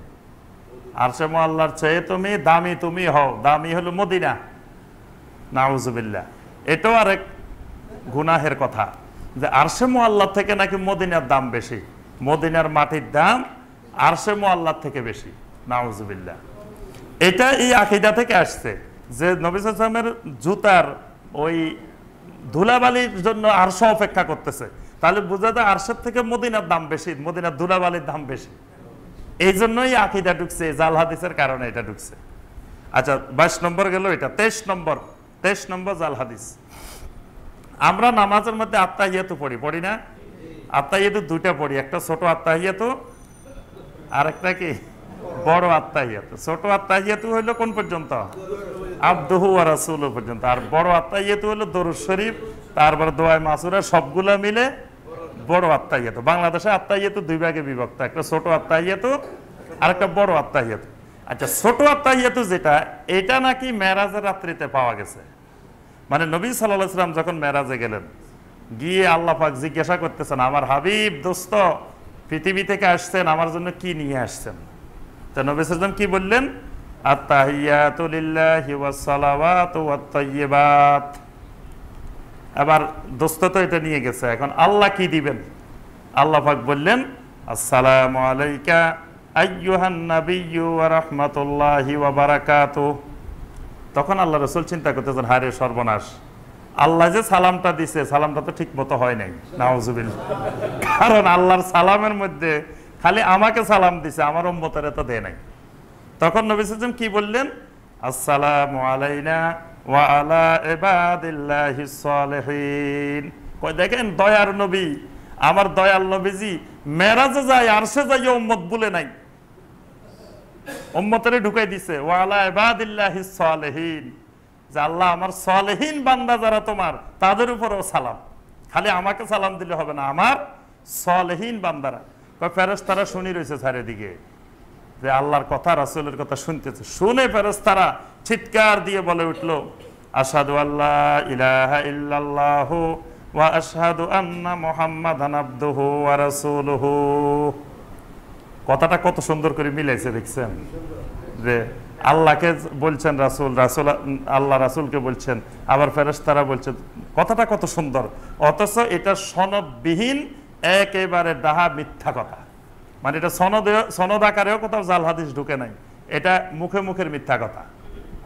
আরশে মুআল্লার চেয়ে তুমি দামি তুমি হও, দামি হলো মদিনা। নাউজুবিল্লাহ, এটাও আরেক গুনাহের কথা যে আরশে মুআল্লার থেকে নাকি মদিনার দাম বেশি, মদিনার মাটির দাম আরশে মুআল্লার থেকে বেশি। নাউজুবিল্লাহ, এটা এই আকীদা থেকে আসছে যে নবী সাল্লাল্লাহু আলাইহি ওয়াসাল্লামের জুতার ওই ধুলাবালির জন্য আরশ অপেক্ষা করতেছে, তাহলে বোঝা যায় আরশের থেকে মদিনার দাম বেশি, মদিনার ধুলাবালির দাম বেশি। এই জন্যই আকীদা ঢুকছে, জাল হাদিসের কারণে এটা ঢুকছে। আচ্ছা, 22 নম্বর গেল এটা। 23 নম্বর জাল হাদিস। আমরা নামাজের মধ্যে আত্তাহিয়াতু পড়ি না? আত্তাহিয়াতু দুইটা পড়ি, একটা ছোট আত্তাহিয়াতু আর একটা কি বড় আত্তাহিয়াতু। ছোট আত্তাহিয়াতু হইলো কোন পর্যন্ত? আবদুহু ওয়া রাসূলুহু পর্যন্ত। আর বড় আত্তাহিয়াতু হলো দরুদ শরীফ, তারপর দোয়া মাসুরা, সবগুলা মিলে বড় আত্তাহিয়াতু। বাংলাদেশে আত্তাহিয়াতু দুই ভাগে বিভক্ত, একটা ছোট আত্তাহিয়াতু আর একটা বড় আত্তাহিয়াতু। আচ্ছা, ছোট আত্তাহিয়াতু যেটা, এটা নাকি মেরাজের রাত্রিতে পাওয়া গেছে। মানে নবী সাল্লাল্লাহু আলাইহি ওয়াসাল্লাম যখন মেরাজে গেলেন, গিয়ে আল্লাহ পাক জিজ্ঞাসা করতেছেন, আমার হাবিব দোস্ত পৃথিবী থেকে আসছেন, আমার জন্য কি নিয়ে আসছেন? তো নবী সাল্লাল্লাহু আলাইহি ওয়াসাল্লাম কি বললেন? আত্তাহিয়াতু লিল্লাহি ওয়াস সালাওয়াতু ওয়াত তাইয়্যিবাত। আবার দোস্ত তো এটা নিয়ে গেছে, এখন আল্লাহ কি দিবেন? আল্লাহ পাক বললেন, আসসালামু আলাইকা আইয়ুহান নাবিয়্যু ওয়া রাহমাতুল্লাহি ওয়া বারাকাতুহু। তখন আল্লাহ রাসূল চিন্তা করতেছেন, হায় সর্বনাশ, আল্লাহ যে সালামটা দিছে, সালামটা তো ঠিক মতো হয় নাই। নাউজুবিল্লাহ, কারণ আল্লাহর সালামের মধ্যে খালি আমাকে সালাম দিছে, আমার উম্মতের তো দেয় নাই। তখন নবী সাল্লাল্লাহু আলাইহি ওয়াসাল্লাম কি বললেন? আসসালামু আলাইনা ওয়া আলা ইবাদিল্লাহিস সালিহিন। কই দেখেন, দয়ার নবী, আমার দয়াল নবীজি মেরাজে যায়, আরশে যায়, উম্মত বলে নাই, উম্মতেরে ঢুকাই দিছে। ওয়া আলা ইবাদিল্লাহিস সালিহিন, যে আল্লাহ আমার সালেহীন বান্দা যারা তোমার, তাদের উপরেও সালাম। খালি আমাকে সালাম দিলে হবে না, আমার সালেহীন বান্দারা। ফেরেশতারা শুনি রয়েছে চারিদিকে যে আল্লাহর কথা, রাসূলের কথা শুনতেছে। শুনে ফেরেশতারা চিৎকার দিয়ে বলে উঠলো, আশহাদু আল্লা ইলাহা ইল্লাল্লাহু ওয়া আশহাদু আন্না মুহাম্মাদান আবদুহু ওয়া রাসূলুহু। কথাটা কত সুন্দর করে মিলাইছে, দেখছেন? যে আল্লাহকে বলছেন রাসূল, রাসূল আল্লাহ রাসূলকে বলছেন, আবার ফেরেশতারা বলছেন। কথাটা কত সুন্দর, অথচ এটা সনদবিহীন একেবারে ডাহা মিথ্যা কথা। মানে এটা সনদ আকারেও কোথাও জাল হাদিস ঢুকে নাই, এটা মুখে মুখের মিথ্যা কথা।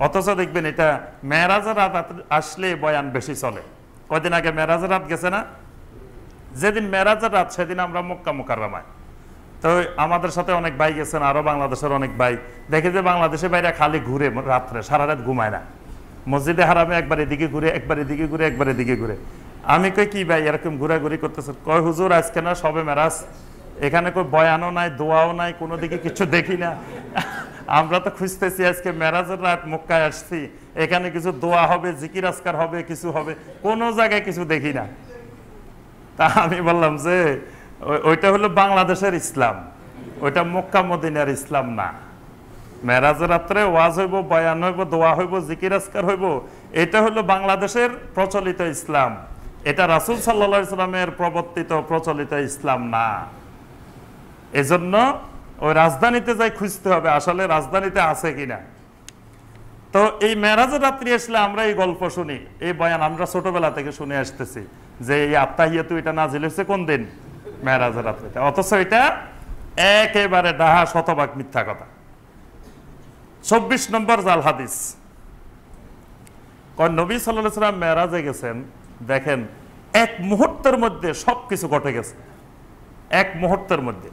অথচ দেখবেন এটা মেরাজের রাত আসলে বয়ান বেশি চলে। কয়দিন আগে মেরাজের রাত গেছে না? যেদিন মেরাজের রাত সেদিন আমরা মক্কা মুকাররমায়, তো আমাদের সাথে অনেক ভাই গেছেন, আরো বাংলাদেশের অনেক ভাই। দেখে যে বাংলাদেশের বাইরে খালি ঘুরে, রাত্রে সারা রাত ঘুমায় না, মসজিদে হারামে একবার এদিকে ঘুরে, একবার এদিকে ঘুরে, একবার এদিকে ঘুরে। আমি কই কি ভাই এরকম ঘোরাঘুরি করতেছে? কয় হুজুর আজকে না সবে মেরাজ, এখানে কই বয়ানও নাই, দোয়াও নাই, কোনো দিকে কিছু দেখি না। আমরা তো খুঁজতেছি আজকে মেরাজের রাত, মক্কায় আসছি, এখানে কিছু দোয়া হবে, জিকির আজকার হবে, কিছু হবে, কোনো জায়গায় কিছু দেখি না। তা আমি বললাম যে ওইটা হলো বাংলাদেশের ইসলাম, ওইটা মক্কা মদিনার ইসলাম না। মেরাজের রাত্রে ওয়াজ হইব, বয়ান হইব, দোয়া হইব, জিকির আজকার হইব, এটা হলো বাংলাদেশের প্রচলিত ইসলাম। এটা রাসূল সাল্লাল্লাহু আলাইহি ওয়াসাল্লামের প্রবর্তিত প্রচলিত ইসলাম না। এজন্য ওই রাজধানীতে যাই খুঁজতে হবে আসলে রাজধানীতে আছে কিনা। তো এই মেরাজের রাত্রি আসলে আমরা এই গল্প শুনি, এই বয়ান আমরা ছোটবেলা থেকে শুনে আসতেছি যে এই আত্তাহিয়াতু এটা নাজিল হয়েছে কোন দিন? মেরাজের রাত্রিতে। অথচ এটা একেবারে ডাহা শতভাগ মিথ্যা কথা। 24 নম্বর জাল হাদিস। নবী সাল্লাল্লাহু আলাইহি ওয়াসাল্লাম মেরাজে গেছেন, দেখেন এক মুহূর্তের মধ্যে সবকিছু ঘটে গেছে, এক মুহূর্তের মধ্যে।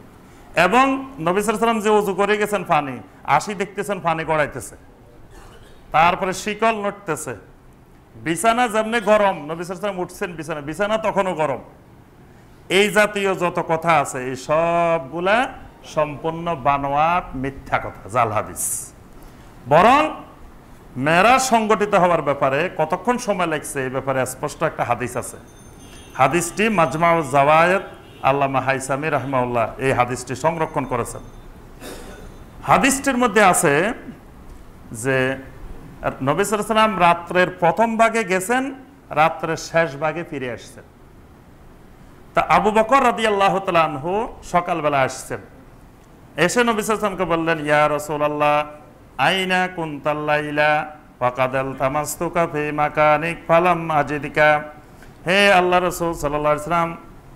এবং নবী সাল্লাল্লাহু আলাইহি ওয়াসাল্লাম যে ওযু করে গেছেন পানি, আসি দেখতেছেন পানি গড়াইতেছে, তারপরে শিকল নড়তেছে, বিছানা যেমনি গরম, নবী সাল্লাল্লাহু আলাইহি ওয়াসাল্লাম উঠছেন বিছানা, বিছানা তখনও গরম। এই জাতীয় যত কথা আছে এই সবগুলা সম্পূর্ণ বানোয়াট মিথ্যা কথা, জাল হাদিস। বরং মেরাজ সংগঠিত হওয়ার ব্যাপারে কতক্ষণ সময় লাগছে এই ব্যাপারে স্পষ্ট একটা হাদিস আছে। হাদিসটি মাজমাউজ জাওয়ায়েদ আল্লামা হাইসামি রাহমাহুল্লাহ এই হাদিসটি সংরক্ষণ করেছেন। হাদিসটির মধ্যে আছে যে নবী সাল্লাল্লাহু আলাইহি ওয়াসাল্লাম রাত্রের প্রথম ভাগে গেছেন, রাত্রের শেষ ভাগে ফিরে আসছেন। তা আবু বকর রাদিয়াল্লাহু তাআলা আনহু সকালবেলা আসছেন, এসে নবী সাল্লাল্লাহু আলাইহি ওয়াসাল্লামকে বললেন, ইয়া রাসূলুল্লাহ আইনা কুনতাল লাইলা ফাকাদাল তামাসতুকা ফি মাকানিক ফালাম আজিদিকা। হে আল্লাহ রাসূল সাল্লাল্লাহু আলাইহি ওয়াসাল্লাম,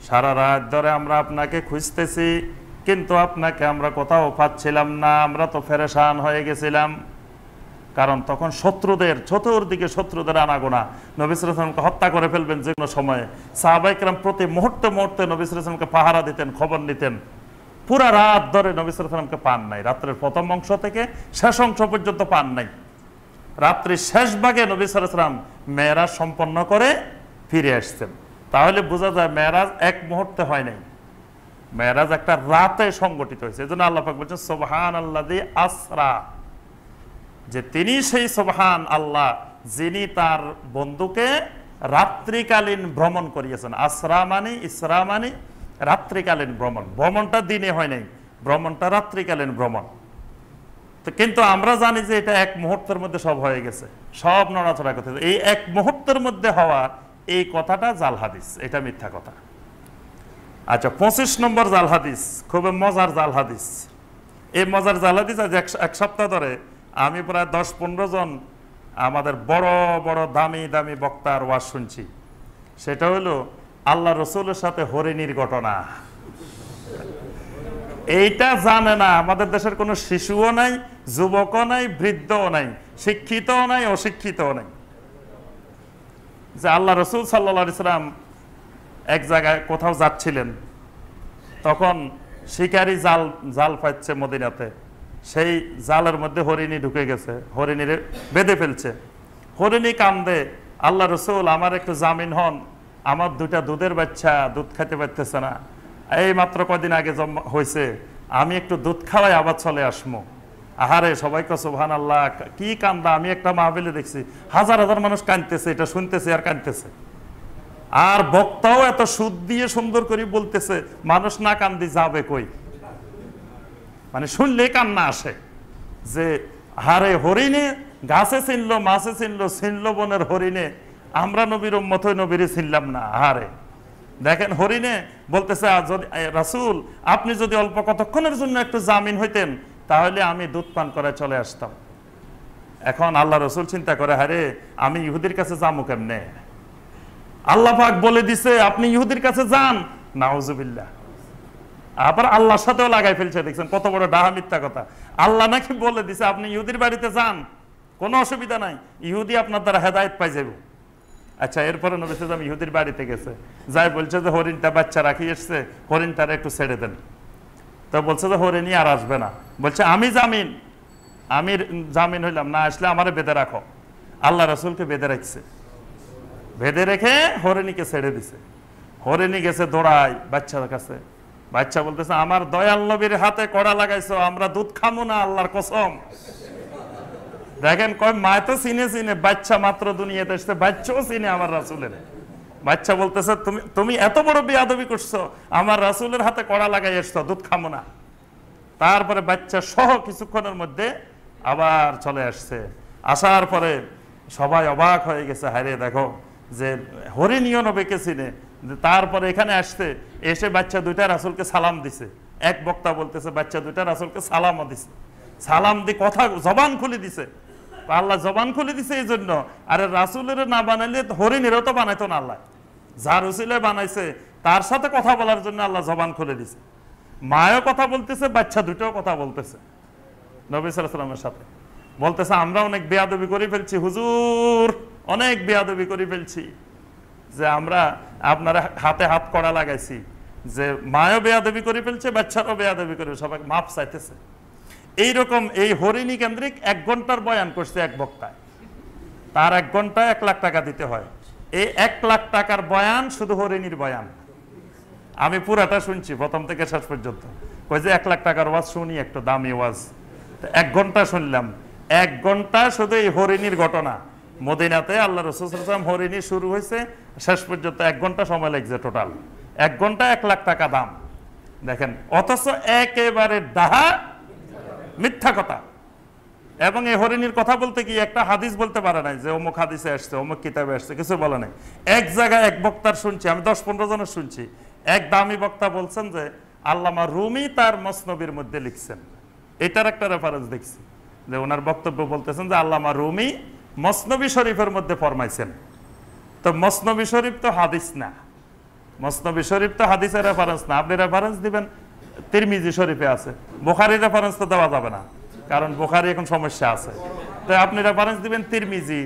সারা রাত ধরে আমরা আপনাকে খুঁজতেছি, কিন্তু আপনাকে আমরা কোথাও পাচ্ছিলাম না, আমরা তো পেরেশান হয়ে গেছিলাম। কারণ তখন শত্রুদের চতুর্দিকে শত্রুদের আনাগোনা, নবী সাল্লাল্লাহু আলাইহি ওয়াসাল্লামকে হত্যা করে ফেলবেন যে কোনো সময়ে। সাহাবায়ে কেরাম প্রতি মুহূর্তে মুহূর্তে নবী সাল্লাল্লাহু আলাইহি ওয়াসাল্লামকে পাহারা দিতেন, খবর নিতেন। পুরা রাত ধরে নবী সাল্লাল্লাহু আলাইহি ওয়াসাল্লামকে পান নাই, রাত্রের প্রথম অংশ থেকে শেষ অংশ পর্যন্ত পান নাই। রাত্রির শেষ ভাগে নবী সাল্লাল্লাহু আলাইহি ওয়াসাল্লাম মেরাজ সম্পন্ন করে ফিরে আসছেন। তাহলে বোঝা যায় মেরাজ এক মুহূর্তে হয় নাই, মেরাজ একটা রাতে সংগঠিত হয়েছে। এজন্য আল্লাহ পাক বলছেন সুবহানাল্লাযী আসরা, যে তিনি সেই সুবহান আল্লাহ যিনি তার বন্ধুকে রাত্রিকালীন ভ্রমণ করিয়েছেন। আসরা মানে, ইসরা মানে রাত্রিকালীন ভ্রমণ। ভ্রমণটা দিনে হয় নাই, ভ্রমণটা রাত্রিকালীন ভ্রমণ। তো কিন্তু আমরা জানি যে এটা এক মুহূর্তের মধ্যে সব হয়ে গেছে, সব নড়াচড়া করতে। এই এক মুহূর্তের মধ্যে হওয়া এই কথাটা জাল হাদিস, এটা মিথ্যা কথা। আচ্ছা, 25 নম্বর জাল হাদিস, খুবই মজার জাল হাদিস। এই মজার জাল হাদিস আজ এক সপ্তাহ ধরে আমি প্রায় 10-15 জন আমাদের বড় বড় দামি দামি বক্তার ওয়াজ শুনছি। সেটা হলো আল্লাহ রসুলের সাথে হরিণীর ঘটনা। এইটা জানে না আমাদের দেশের কোনো শিশুও নাই, যুবকও নাই, বৃদ্ধও নাই, শিক্ষিতও নাই, অশিক্ষিতও নাই। যে আল্লাহ রসুল সাল্লাল্লাহু আলাইহি ওয়াসাল্লাম এক জায়গায় কোথাও যাচ্ছিলেন, তখন শিকারী জাল পাচ্ছে মদিনাতে। সেই জালের মধ্যে হরিণী ঢুকে গেছে, হরিণীরে বেঁধে ফেলছে। হরিণী কান্দে, আল্লাহ রসুল আমার একটু জামিন হন, আমার 2টা দুধের বাচ্চা দুধ খাইতে পারতেছে না, এই মাত্র কদিন আগে হয়েছে, আমি একটু দুধ খাওয়াই আবার চলে আসবো। আহারে সবাইকে সুবহানাল্লাহ, কি কান্দা! আমি একটা মাহফিলে দেখছি হাজার হাজার মানুষ কাঁদতেছে, এটা শুনতেছে আর কাঁদতেছে। আর বক্তাও এত সুদ দিয়ে সুন্দর করে বলতেছে, মানুষ না কান্দি যাবে কই? মানে শুনলে কান্না আসে যে হারে হরিণে গাছে চিনলো, মাছে চিনলো, চিনলো বনের হরিণে, আমরা নবীর উম্মত হয়ে নবীরে চিনলাম না। হারে দেখেন, হরিণে বলতেছে রাসূল আপনি যদি অল্প কতক্ষণের জন্য একটু জামিন হইতেন তাহলে আমি দুধ পান করে চলে আসতাম। এখন আল্লাহ রসুল চিন্তা করে, হারে আমি ইহুদির কাছে যাবো কেমনে? আল্লাহ পাক বলে দিছে আপনি ইহুদির কাছে যান, নাউজুবিল্লাহ। আবার আল্লাহর সাথেও লাগাই ফেলছে, দেখছেন কত বড় ডাহা মিথ্যা কথা। আল্লাহ নাকি বলে দিছে আপনি ইহুদির বাড়িতে যান, কোনো অসুবিধা নাই, ইহুদি আপনার দ্বারা হেদায়েত পাই যাবে। আচ্ছা, এরপরে নবী সাল্লাল্লাহু আলাইহি ওয়াসাল্লাম ইহুদির বাড়িতে গেছে, যাই বলছে যে হরিণটা বাচ্চা রাখি এসছে, হরিণটারে একটু ছেড়ে দেন। তো বলছে যে হরিণী আর আসবে না। বলছে আমি জামিন হইলাম, না আসলে আমারে বেঁধে রাখো। আল্লাহ রাসূলকে বেঁধে রাখছে, বেঁধে রেখে হরিণীকে ছেড়ে দিছে। হরিণী গেছে দৌড়ায় বাচ্চার কাছে, বাচ্চা বলতেছে আমার দয়াল নবীর হাতে কড়া লাগাইছো, আমরা দুধ খামো না আল্লাহর কসম। দেখেন কয় মায় তো চিনে, বাচ্চা মাত্র দুনিয়াতে এসছে, বাচ্চাও চিনে আমার রাসূলের। বাচ্চা বলতেছে তুমি এত বড় বেয়াদবি করছো, আমার রাসূলের হাতে কড়া লাগাই এসছো, দুধ খামো না। তারপরে বাচ্চা সহ কিছুক্ষণের মধ্যে আবার চলে আসছে। আসার পরে সবাই অবাক হয়ে গেছে, হায়রে দেখো যে হরিণীয় নবীকে চিনে। তারপরে এখানে আসছে, এসে বাচ্চা 2টা রাসূলকে সালাম দিছে। এক বক্তা বলতেছে বাচ্চা 2টা রাসূলকে সালামও দিছে, সালাম দিয়ে কথা জবান খুলে দিছে। আল্লাহ জবান খুলে দিছে এই জন্য, আরে রাসূলের না বানাইলে হরিণেরও তো বানাইতো না আল্লাহ, যার উসিলে বানাইছে তার সাথে কথা বলার জন্য আল্লাহ জবান খুলে দিছে। মায়ও কথা বলতেছে, বাচ্চা 2টাও কথা বলতেছে নবী সাল্লাল্লাহু আলাইহি ওয়াসাল্লামের সাথে। বলতেছে আমরা অনেক বেয়াদবি করে ফেলছি হুজুর, অনেক বেয়াদবি করে ফেলছি, যে আমরা আপনার হাতে হাত কড়া লাগাইছি, যে মায়ও বেয়াদবি করে ফেলছে, বাচ্চারাও বেয়াদবি করে, সবাই মাপ চাইতেছে। এইরকম এই হরিণী কেন্দ্রিক 1 ঘন্টার বয়ান করছে এক বক্তায়। তার 1 ঘন্টা 1 লাখ টাকা দিতে হয়। এই 1 লাখ টাকার বয়ান শুধু হরিণীর বয়ান, আমি পুরাটা শুনছি প্রথম থেকে শেষ পর্যন্ত। কই যে 1 লাখ টাকার ওয়াজ শুনি, একটু দামি ওয়াজ, 1 ঘন্টা শুনলাম। 1 ঘন্টা শুধু এই হরিণীর ঘটনা। মদিনাতে আল্লাহ রাসূল সাল্লাল্লাহু আলাইহি ওয়াসাল্লাম হরিণী শুরু হয়েছে শেষ পর্যন্ত 1 ঘন্টা সময় লাগছে টোটাল। 1 ঘন্টা 1 লাখ টাকা দাম, দেখেন। অথচ একেবারে ডাহা মিথ্যা কথা। এবং এই হরিণীর কথা বলতে কি একটা হাদিস বলতে পারে নাই যে অমুক হাদিসে আসছে, অমুক কিতাবে আসছে, কিছু বলে নাই। এক জায়গায় এক বক্তার শুনছি, আমি 10-15 জনের শুনছি, এক দামি বক্তা বলছেন যে আল্লামা রুমি তার মসনবির মধ্যে লিখছেন। এটার একটা রেফারেন্স দেখছি যে ওনার বক্তব্য বলতেছেন যে আল্লামা রুমি মসনবি শরীফের মধ্যে ফরমাইছেন। তো মসনবি শরীফ তো হাদিস না, মসনবি শরীফ তো হাদিসের রেফারেন্স না। আপনি রেফারেন্স দিবেন তিরমিজি শরীফে আছে, বুখারীর রেফারেন্স তো দেওয়া যাবে না, কারণ বুখারী এখন সমস্যা আছে। তো আপনি রেফারেন্স দিবেন তিরমিজি,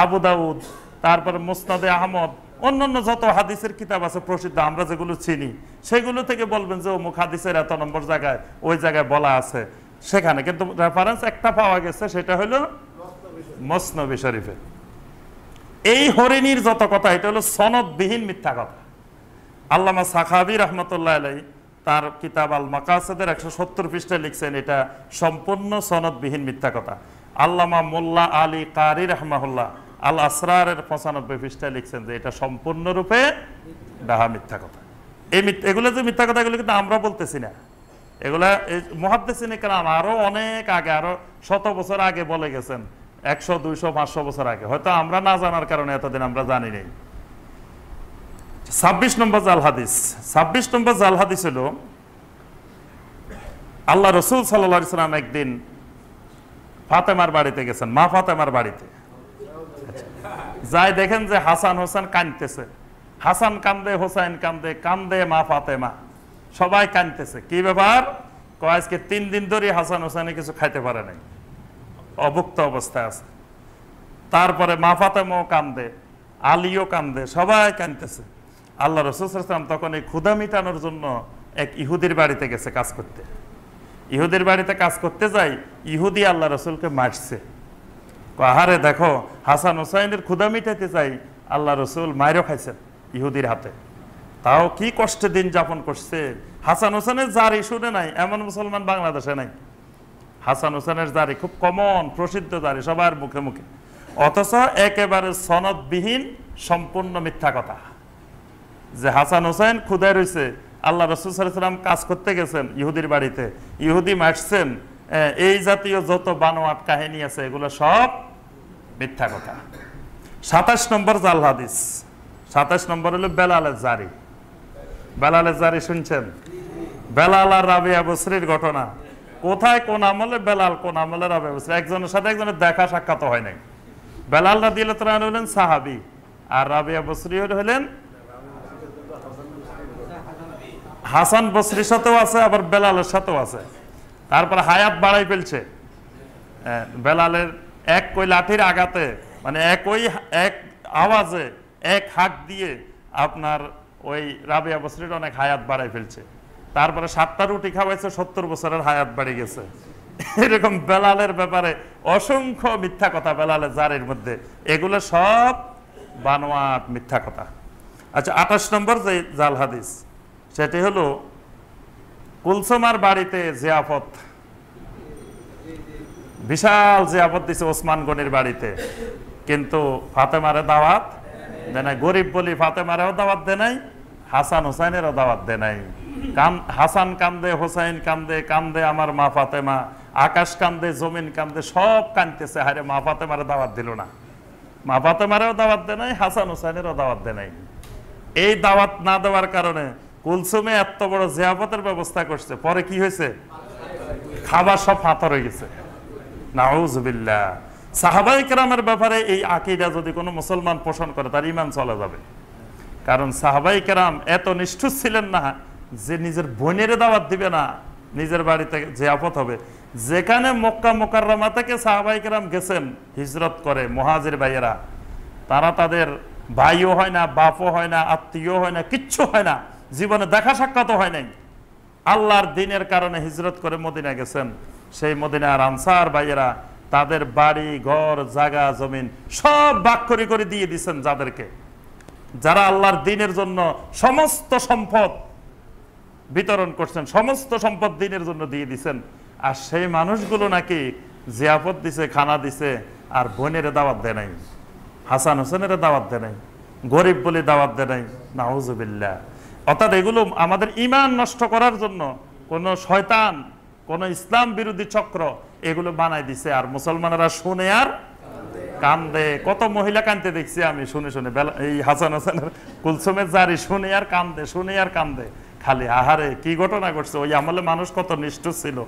আবু দাউদ, তারপরে মুসনাদে আহমদ, অন্যান্য যত হাদিসের কিতাব আছে প্রসিদ্ধ আমরা যেগুলো চিনি, সেগুলো থেকে বলবেন যে অমুক হাদিসের এত নম্বর জায়গায় ওই জায়গায় বলা আছে সেখানে। কিন্তু রেফারেন্স একটা পাওয়া গেছে, সেটা হলো মুসনবি শরীফে। এই হরিণীর যত কথা, এটা হলো সনদবিহীন মিথ্যা কথা। আল্লামা সাখাবী রাহমাতুল্লাহ আলাইহি তার কিতাব আল মাকাসিদের 170 পৃষ্ঠায় লিখছেন এটা সম্পূর্ণ সনদবিহীন মিথ্যা কথা। আল্লামা মোল্লা আলী কারি রাহমাহুল্লাহ আল আসরারের 95 পৃষ্ঠায় লিখছেন যে এটা সম্পূর্ণরূপে ডাহা মিথ্যা কথা। এগুলো যে মিথ্যা কথা, এগুলো কিন্তু আমরা বলতেছি না, এগুলা মুহাদ্দিসিনে কেরাম আরো অনেক আগে, আরো শত বছর আগে বলে গেছেন, 100, 200, 500 বছর আগে। হয়তো আমরা না জানার কারণে এতদিন আমরা জানি নাই। 26 নম্বর জাল হাদিস। 26 নম্বর জাল হাদিস হলো আল্লাহ রাসূল সাল্লাল্লাহু আলাইহি ওয়াসাল্লাম একদিন ফাতেমার বাড়িতে গেছেন, মা ফাতেমার বাড়িতে যাই দেখেন যে হাসান হোসেন কাঁদতেছে। হাসান কান্দে, হোসেন কান্দে, কান্দে মা ফাতেমা, সবাই কাঁদতেছে। কি ব্যাপার? আজকে 3 দিন ধরে হাসান হোসেনে কিছু খাইতে পারে নাই, অভুক্ত অবস্থায় আছে। তারপরে মা ফাতেমাও কান্দে, আলীও কান্দে, সবাই কাঁদতেছে। আল্লাহ রাসূল সাল্লাল্লাহু আলাইহি ওয়াসাল্লাম তখন এই ক্ষুধা মিটানোর জন্য এক ইহুদির বাড়িতে গেছে কাজ করতে। ইহুদির বাড়িতে কাজ করতে যাই ইহুদি আল্লাহ রাসূলকে মারছে। আহারে দেখো, হাসান হোসাইনের ক্ষুধা মিটাইতে চাই, আল্লাহ রাসূল মাইরও খাইছেন ইহুদির হাতে। তাও কি কষ্টে দিন যাপন করছে। হাসান হোসেনের জারি শুনে নাই এমন মুসলমান বাংলাদেশে নাই। হাসান হোসেনের জারি খুব কমন, প্রসিদ্ধ জারি, সবার মুখে মুখে। অথচ একেবারে সনদবিহীন সম্পূর্ণ মিথ্যা কথা যে হাসান হোসেন ক্ষুধায় রয়েছে, আল্লাহ রাসূল সাল্লাল্লাহু আলাইহি ওয়াসাল্লাম কাজ করতে গেছেন ইহুদির বাড়িতে, ইহুদি মারছেন, এই জাতীয় যত বানোয়াট কাহিনী আছে এগুলো সব মিথ্যা কথা। 27 নম্বর জাল হাদিস। 27 নম্বর হলো বেলালের জারি। বেলালের জারি শুনছেন? বেলাল আর রাবিয়া বসরির ঘটনা। কোথায় কোন আমলে বেলাল, কোন আমলে রাবিয়া বসরি, একজনের সাথে একজনের দেখা সাক্ষাৎ হয় নাই। বেলাল রাদিয়াল্লাহু তাআলা হলেন সাহাবী, আর রাবিয়া বসরি হলেন হাসান বসরির সাথেও আছে, আবার বেলালের সাথেও আছে। তারপরে হায়াত বাড়াই ফেলছে। বেলালের এক কই লাঠির আঘাতে, মানে এক আওয়াজে, এক হাত দিয়ে আপনার ওই রাবিয়া বসরির অনেক হায়াত বাড়াই ফেলছে। তারপরে 7টা রুটি খাওয়াইছে, 70 বছরের হায়াত বাড়ি গেছে। এরকম বেলালের ব্যাপারে অসংখ্য মিথ্যা কথা বেলালের জারির মধ্যে, এগুলো সব বানোয়াট মিথ্যা কথা। আচ্ছা, 28 নম্বর যে জাল হাদিস, সেটি হলো কুলসুমার বাড়িতে জিয়াফত, বিশাল জিয়াফত দিছে ওসমান গনির বাড়িতে, কিন্তু ফাতেমারে দাওয়াত দেয় নাই। গরিব বলি ফাতেমারেও দাওয়াত দেয় নাই, হাসান হোসাইনেরও দাওয়াত দেয় নাই। হাসান কান্দে, হোসাইন কান্দে, কান্দে আমার মা ফাতেমা, আকাশ কান্দে, জমিন কান্দে, সব কান্দতেছে, হারে মা ফাতেমারে দাওয়াত দিল না। মা ফাতেমারেও দাওয়াত দেয় নাই, হাসান হোসাইনেরও দাওয়াত দেয় নাই। এই দাওয়াত না দেওয়ার কারণে কুলসুমে এত বড় জিয়াফতের ব্যবস্থা করছে, পরে কি হয়েছে? খাবার সব পাথর হয়ে গেছে। নাউযুবিল্লাহ। সাহাবায়ে কেরামের ব্যাপারে এই আকীদা যদি কোনো মুসলমান পোষণ করে তার ঈমান চলে যাবে। কারণ সাহাবায়ে কেরাম এত নিষ্ঠুর ছিলেন না যে নিজের বোনের দাওয়াত দিবে না, নিজের বাড়িতে জিয়াফত হবে। যেখানে মক্কা মুকাররমা থেকে সাহাবায়ে কেরাম গেছেন হিজরত করে, মুহাজির ভাইয়েরা, তারা তাদের ভাইও হয় না, বাপও হয় না, আত্মীয় হয় না, কিচ্ছু হয় না, জীবনে দেখা সাক্ষাৎও হয় নাই। আল্লাহর দ্বীনের কারণে হিজরত করে মদিনা গেছেন। সেই মদিনার আনসার ভাইয়েরা তাদের বাড়ি ঘর জায়গা জমিন সব ভাগ করে করে দিয়ে দিচ্ছেন যাদেরকে, যারা আল্লাহর দ্বীনের জন্য সমস্ত সম্পদ বিতরণ করছেন, সমস্ত সম্পদ দ্বীনের জন্য দিয়ে দিচ্ছেন। আর সেই মানুষগুলো নাকি জিয়াফত দিছে, খানা দিছে, আর বোনের দাওয়াত দেয় নাই, হাসান হোসেনের দাওয়াত দেয় নাই, গরিব বলে দাওয়াত দেয় নাই। নাউজুবিল্লাহ। অর্থাৎ এগুলো আমাদের ঈমান নষ্ট করার জন্য কোন শয়তান, কোন ইসলাম বিরোধী চক্র এগুলো বানাই দিছে। আর মুসলমানেরা শুনে আর কান্দে। কত মহিলা কান্দতে দেখছি আমি, শুনে শুনে এই হাসান হোসেনের কুলসুমের জারি শুনে আর কান্দে, শুনে আর কান্দে। খালি আহারে কি ঘটনা ঘটছে, ওই আমলে মানুষ কত নিষ্ঠুর ছিল।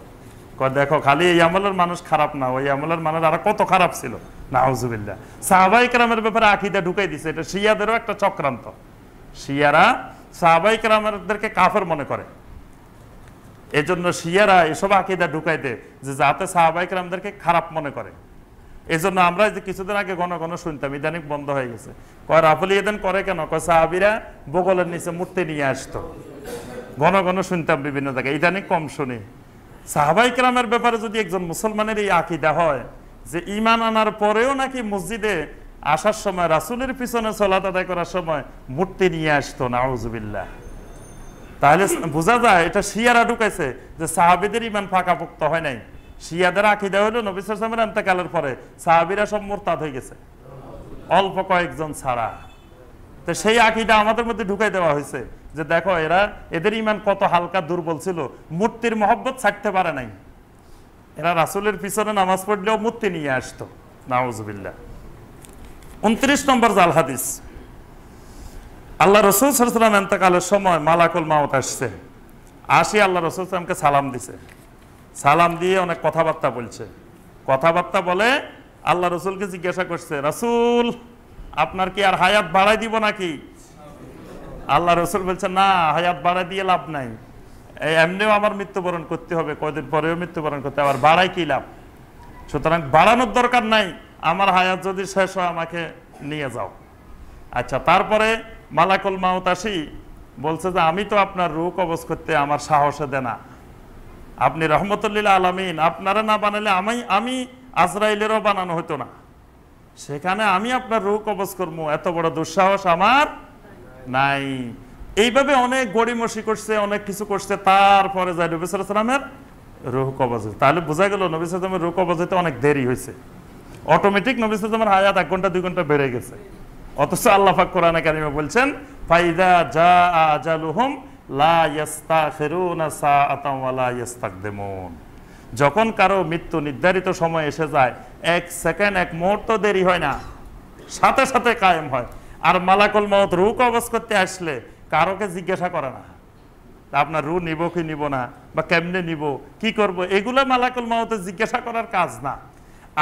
দেখো খালি এই আমলের মানুষ খারাপ না, ওই আমলের মানুষ আরো কত খারাপ ছিল। নাউজুবিল্লাহ। সাহাবায়ে কেরামের ব্যাপারে আকীদা ঢুকাই দিছে। এটা শিয়াদেরও একটা চক্রান্ত। শিয়ারা সাহাবায়ে কেরামদেরকে কাফের মনে করে, এজন্য শিয়ারা এসব আকীদা ঢুকাই দেয় যে যাতে সাহাবায়ে কেরামদেরকে খারাপ মনে করে। এজন্য আমরা যে কিছুদিন আগে ঘন ঘন শুনতাম, ইদানিং বন্ধ হয়ে গেছে, কয় রাফল ইয়াদান করে কেন, কয় সাহাবীরা বগলের নিচে মূর্তি নিয়ে আসতো। ঘন ঘন শুনতাম বিভিন্ন জায়গায়, ইদানিং কম শুনি। সাহাবায়ে কেরামের ব্যাপারে যদি একজন মুসলমানের এই আকীদা হয় যে ঈমান আনার পরেও নাকি মসজিদে আসার সময় রাসূলের পিছনে সালাত আদায় করার সময় মূর্তি নিয়ে আসতো, নাউজুবিল্লাহ, তাহলে বোঝা যায় এটা শিয়ারা ঢুকাইছে যে সাহাবীদের ঈমান পাকাপোক্ত হয় নাই। শিয়াদের আকীদা হলো নবী সাল্লাল্লাহু আলাইহি ওয়াসাল্লামের ইন্তেকালের পরে সাহাবীরা সব মুরতাদ হয়ে গেছে, অল্প কয়েকজন ছাড়া। তো সেই আকীদা আমাদের মধ্যে ঢুকাই দেওয়া হয়েছে যে দেখো এদের ঈমান কত হালকা দুর্বল ছিল, মূর্তির মহব্বত ছাড়তে পারে নাই। এরা রাসূলের পিছনে নামাজ পড়লেও মূর্তি নিয়ে আসতো, নাউজুবিল্লাহ। 29 নম্বর জাল হাদিস। আল্লাহ রাসূল সাল্লাল্লাহু আলাইহি ওয়াসাল্লাম ইন্তেকালের সময় মালাকুল মাউত আসছে, আসি আল্লাহ রাসূল সাল্লাল্লাহু আলাইহি ওয়াসাল্লামকে সালাম দিছে। সালাম দিয়ে অনেক কথাবার্তা বলছে। কথাবার্তা বলে আল্লাহ রাসূলকে জিজ্ঞাসা করছে, রাসূল আপনার কি আর হায়াত বাড়াই দিব নাকি? আল্লাহ রাসূল বলছে, না, হায়াত বাড়াই দিয়ে লাভ নাই, এমনিও আমার মৃত্যুবরণ করতে হবে, কয়দিন পরেও মৃত্যুবরণ করতে হবে, আবার বাড়াই কি লাভ? সুতরাং বাড়ানোর দরকার নাই, আমার হায়াত যদি শেষ হয় আমাকে নিয়ে যাও। আচ্ছা, তারপরে মালাকুল মাউত আসি বলছে যে আমি তো আপনার রূহ কবজ করতে আমার সাহসে দেয় না, আপনি রহমতুল্লিল আলামিন, আপনারা না বানালে আমি আজরাইলেরও বানানো হতো না, সেখানে আমি আপনার রূহ কবজ করবো, এত বড় দুঃসাহস আমার নাই। এইভাবে অনেক গড়িমসি করছে, অনেক কিছু করছে, তারপরে যায় নবী সাল্লাল্লাহু আলাইহি ওয়াসাল্লামের রূহ কবজ। তাহলে বোঝা গেল নবী সাল্লাল্লাহু আলাইহি ওয়াসাল্লামের রূহ কবজ হতে অনেক দেরি হয়েছে। অটোমেটিক নবী সাল্লাল্লাহু আলাইহি ওয়াসাল্লামের হায়াত 1 ঘন্টা 2 ঘন্টা বেড়ে গেছে। অথচ আল্লাহ পাক কোরআনে কারিমে বলছেন, ফাইদা জা আজালুহুম লা ইস্তাখিরুনা সাআতান ওয়া লা ইস্তাকদিমুন। যখন কারো মৃত্যু নির্ধারিত সময় এসে যায়, 1 সেকেন্ড 1 মুহূর্ত দেরি হয় না, সাথে সাথে কায়েম হয়। আর মালাকুল মাউত রূহ কবজ করতে আসলে কারোকে জিজ্ঞাসা করে না আপনার রূহ নিব কি নিব না, বা কেমনে নিব, কি করব, এগুলো মালাকুল মাউতের জিজ্ঞাসা করার কাজ না।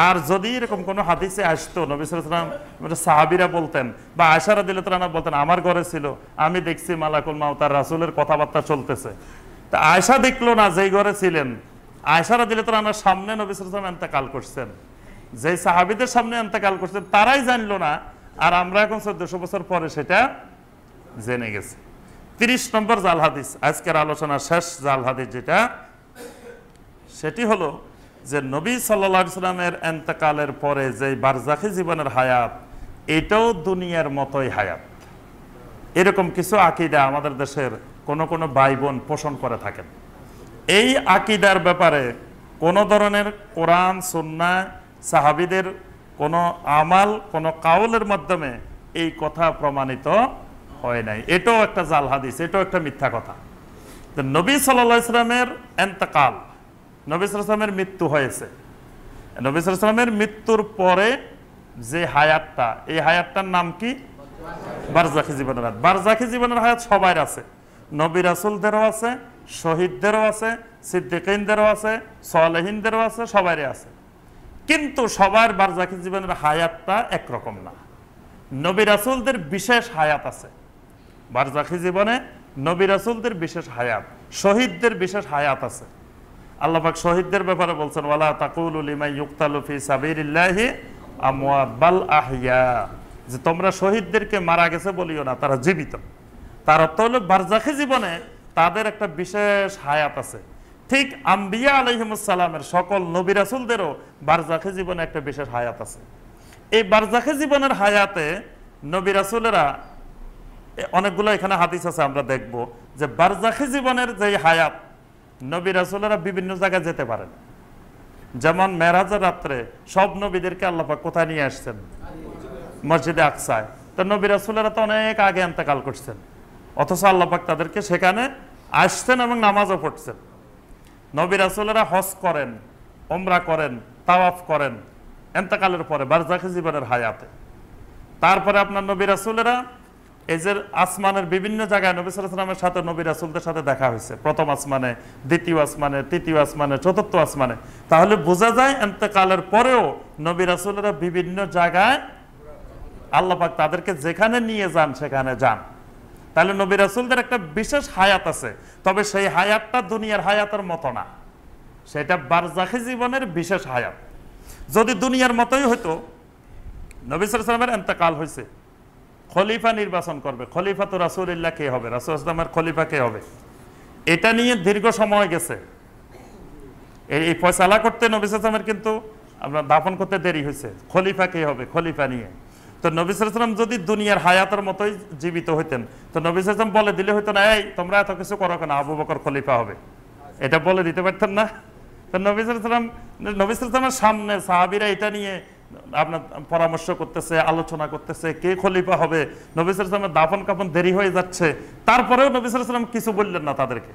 আর যদি এরকম কোনো হাদিসে আসতো, নবী সাল্লাল্লাহু আলাইহি ওয়াসাল্লাম সাহাবীরা বলতেন বা আয়েশা রাদিয়াল্লাহু তাআলা বলতেন, আমার ঘরে ছিল, আমি দেখছি মালাকুল মাউত আর রাসূলের কথাবার্তা চলতেছে। তা আয়েশা দেখলো না, যেই ঘরে ছিলেন, আয়েশা রাদিয়াল্লাহু তাআলার সামনে নবী সাল্লাল্লাহু আলাইহি ওয়াসাল্লাম ইন্তেকাল করছেন, যেই সাহাবীদের সামনে ইন্তেকাল করছেন তারাই জানলো না, আর আমরা এখন 1400 বছর পরে সেটা জেনে গেছি। 30 নম্বর জাল হাদিস, আজকের আলোচনার শেষ জাল হাদিস যেটা, সেটি হলো যে নবী সাল্লাল্লাহু আলাইহি ওয়াসাল্লামের ইন্তেকালের পরে যে বারজাখী জীবনের হায়াত, এটাও দুনিয়ার মতোই হায়াত। এরকম কিছু আকীদা আমাদের দেশের কোনো ভাই বোন পোষণ করে থাকেন। এই আকীদার ব্যাপারে কোনো ধরনের কোরআন সুন্নাহ সাহাবীদের কোনো আমাল, কোনো কাউলের মাধ্যমে এই কথা প্রমাণিত হয় নাই। এটাও একটা জাল হাদিস, এটাও একটা মিথ্যা কথা। তো নবী সাল্লাল্লাহু আলাইহি ওয়াসাল্লামের ইন্তেকাল, নবী সাল্লাল্লাহু আলাইহি ওয়াসাল্লামের মৃত্যু হয়েছে, নবী সাল্লাল্লাহু আলাইহি ওয়াসাল্লামের মৃত্যুর পরে যে হায়াতটা, এই হায়াতটার নাম কি? বারজাখী জীবনের হায়াত। বারজাখী জীবনের হায়াত সবার আছে, নবী রাসূলদেরও আছে, শহীদদেরও আছে, সিদ্দিকীনদেরও আছে, সালেহিনদেরও আছে, সবারই আছে। কিন্তু সবার বারজাখী জীবনের হায়াতটা একরকম না। নবী রাসূলদের বিশেষ হায়াত আছে বারজাখী জীবনে, নবী রাসূলদের বিশেষ হায়াত, শহীদদের বিশেষ হায়াত আছে। আল্লাহ পাক শহীদদের ব্যাপারে বলছেন, ওয়ালা তাকুলু লিমান ইউকতালু ফি সাবিলিল্লাহি আমওয়াত বাল আহইয়া, যে তোমরা শহীদদেরকে মারা গেছে বলিও না, তারা জীবিত। তার অর্থ হলো বারজাখী জীবনে তাদের একটা বিশেষ হায়াত আছে। ঠিক আম্বিয়া আলাইহিমুস সালামের সকল নবী রাসূলদেরও বারজাখে জীবনে একটা বিশেষ হায়াত আছে। এই বারজাখে জীবনের হায়াতে নবী রাসূলেরা অনেকগুলো এখানে হাদিস আছে, আমরা দেখব যে বারজাখে জীবনের যে হায়াত নবী রাসূলেরা বিভিন্ন জায়গায় যেতে পারেন। যেমন মেরাজের রাত্রে সব নবীদেরকে আল্লাহ পাক কোথায় নিয়ে আসছেন? মসজিদে আকসায়। তো নবী রাসূলেরা তো অনেক আগে ইন্তেকাল করছেন, অথচ আল্লাহ পাক তাদেরকে সেখানে আসছেন এবং নামাজও পড়ছেন। নবী রাসূলেরা হজ করেন, উমরা করেন, তাওয়াফ করেন ইন্তেকালের পরে বারজাখে জীবনের হায়াতে। তারপরে আপনার নবী রাসূলেরা এই যে আসমানের বিভিন্ন জায়গায় নবী সাল্লাল্লাহু আলাইহি ওয়াসাল্লামের সাথে নবী রাসূলদের সাথে দেখা হয়েছে, প্রথম আসমানে, দ্বিতীয় আসমানে, তৃতীয় আসমানে, চতুর্থ আসমানে। তাহলে বোঝা যায় ইন্তেকালের পরেও নবী রাসূলেরা বিভিন্ন জায়গায় আল্লাহ পাক তাদেরকে যেখানে নিয়ে যান সেখানে যান। তাহলে নবী রাসূলদের একটা বিশেষ হায়াত আছে, তবে সেই হায়াতটা দুনিয়ার হায়াতের মতো না, সেটা বারজাখে জীবনের বিশেষ হায়াত। যদি দুনিয়ার মতোই হতো, নবী সাল্লাল্লাহু আলাইহি ওয়াসাল্লামের ইন্তেকাল হয়েছে, খলিফা নির্বাচন করবে, খলিফা তো রাসূলুল্লাহ কে হবে, রাসূল ইসলামের খলিফা কে হবে, এটা নিয়ে দীর্ঘ সময় গেছে। এই ফয়সালা করতে নবী সাল্লাল্লাহু আলাইহি ওয়াসাল্লামের কিন্তু আমরা দাফন করতে দেরি হয়েছে, খলিফা কে হবে, খলিফা নিয়ে। তো নবী সাল্লাল্লাহু আলাইহি ওয়াসাল্লাম যদি দুনিয়ার হায়াতের মতোই জীবিত হইতেন, তো নবী সাল্লাল্লাহু আলাইহি ওয়াসাল্লাম বলে দিলে হইতো না, এই তোমরা এত কিছু করো কেন, আবু বকর খলিফা হবে, এটা বলে দিতে পারতেন না? তো নবী সাল্লাল্লাহু আলাইহি ওয়াসাল্লামের সামনে সাহাবীরা এটা নিয়ে আপনার পরামর্শ করতেছে, আলোচনা করতেছে কে খলিফা হবে, নবী সাল্লাল্লাহু আলাইহি ওয়াসাল্লামের দাফন কাফন দেরি হয়ে যাচ্ছে, তারপরেও নবী সাল্লাল্লাহু আলাইহি ওয়াসাল্লাম কিছু বললেন না তাদেরকে